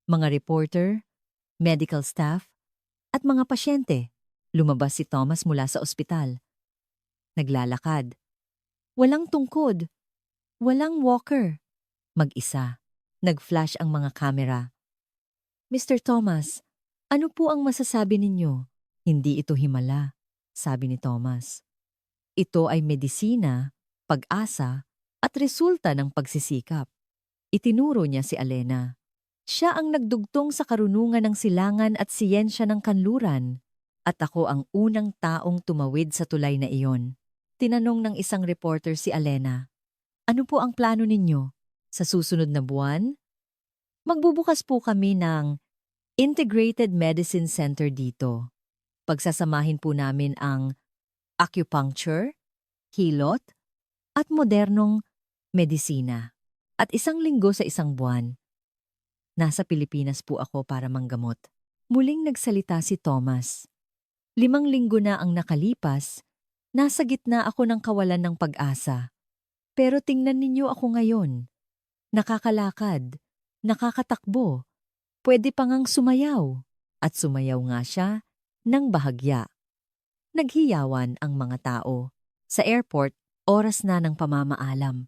Mga reporter, medical staff, at mga pasyente. Lumabas si Thomas mula sa ospital. Naglalakad. Walang tungkod. Walang walker. Mag-isa. Nag-flash ang mga kamera. Mr. Thomas, ano po ang masasabi ninyo? Hindi ito himala, sabi ni Thomas. Ito ay medisina, pag-asa, at resulta ng pagsisikap. Itinuro niya si Alena. Siya ang nagdugtong sa karunungan ng silangan at siyensya ng kanluran. At ako ang unang taong tumawid sa tulay na iyon. Tinanong ng isang reporter si Alena. Ano po ang plano ninyo? Sa susunod na buwan? Magbubukas po kami ng Integrated Medicine Center dito. Pagsasamahin po namin ang acupuncture, hilot, at modernong medisina. At 1 linggo sa 1 buwan. Nasa Pilipinas po ako para manggamot. Muling nagsalita si Thomas. 5 linggo na ang nakalipas, nasa gitna ako ng kawalan ng pag-asa. Pero tingnan ninyo ako ngayon. Nakakalakad, nakakatakbo, pwede pa ngang sumayaw. At sumayaw nga siya ng bahagya. Naghiyawan ang mga tao. Sa airport, oras na ng pamamaalam.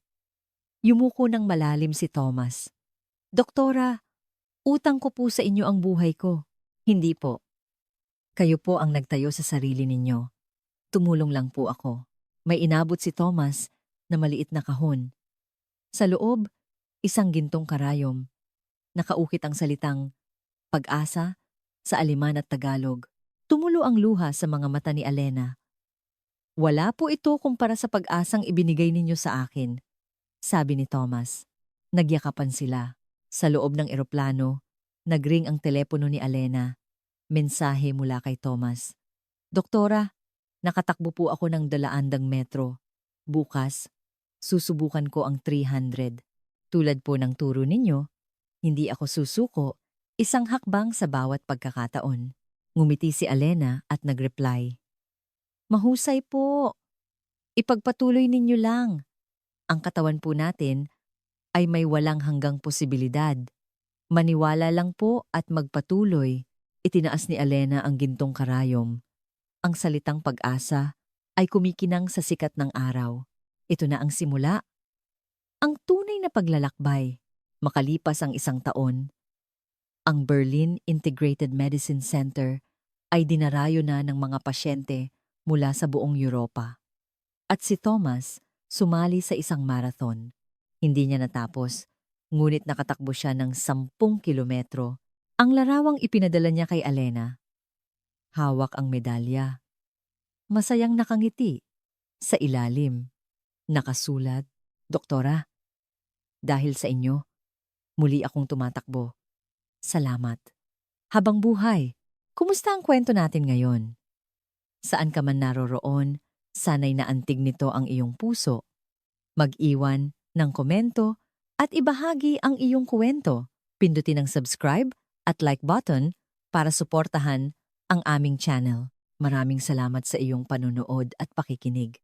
Yumuko ng malalim si Thomas. Doktora, utang ko po sa inyo ang buhay ko. Hindi po. Kayo po ang nagtayo sa sarili ninyo. Tumulong lang po ako. May inabot si Thomas na maliit na kahon. Sa loob, 1 gintong karayom. Nakaukit ang salitang pag-asa sa Aleman at Tagalog. Tumulo ang luha sa mga mata ni Alena. Wala po ito kumpara sa pag-asang ibinigay ninyo sa akin, sabi ni Thomas. Nagyakapan sila. Sa loob ng eroplano, nagring ang telepono ni Alena. Mensahe mula kay Thomas. Doktora, nakatakbo po ako ng 200 metro. Bukas, susubukan ko ang 300. Tulad po ng turo ninyo, hindi ako susuko, 1 hakbang sa bawat pagkakataon. Ngumiti si Alena at nagreply. Mahusay po. Ipagpatuloy ninyo lang. Ang katawan po natin ay may walang hanggang posibilidad. Maniwala lang po at magpatuloy. Itinaas ni Alena ang gintong karayom. Ang salitang pag-asa ay kumikinang sa sikat ng araw. Ito na ang simula. Ang tunay na paglalakbay. Makalipas ang 1 taon, ang Berlin Integrated Medicine Center ay dinarayo na ng mga pasyente mula sa buong Europa. At si Thomas sumali sa isang marathon. Hindi niya natapos, ngunit nakatakbo siya ng 10 kilometro. Ang larawang ipinadala niya kay Alena. Hawak ang medalya. Masayang nakangiti. Sa ilalim, nakasulat, Doktora, dahil sa inyo, muli akong tumatakbo. Salamat. Habang buhay, kumusta ang kwento natin ngayon? Saan ka man naroroon, sana'y naantig nito ang iyong puso. Mag-iwan ng komento at ibahagi ang iyong kwento. Pindutin ang subscribe at like button para suportahan ang aming channel. Maraming salamat sa iyong panunood at pakikinig.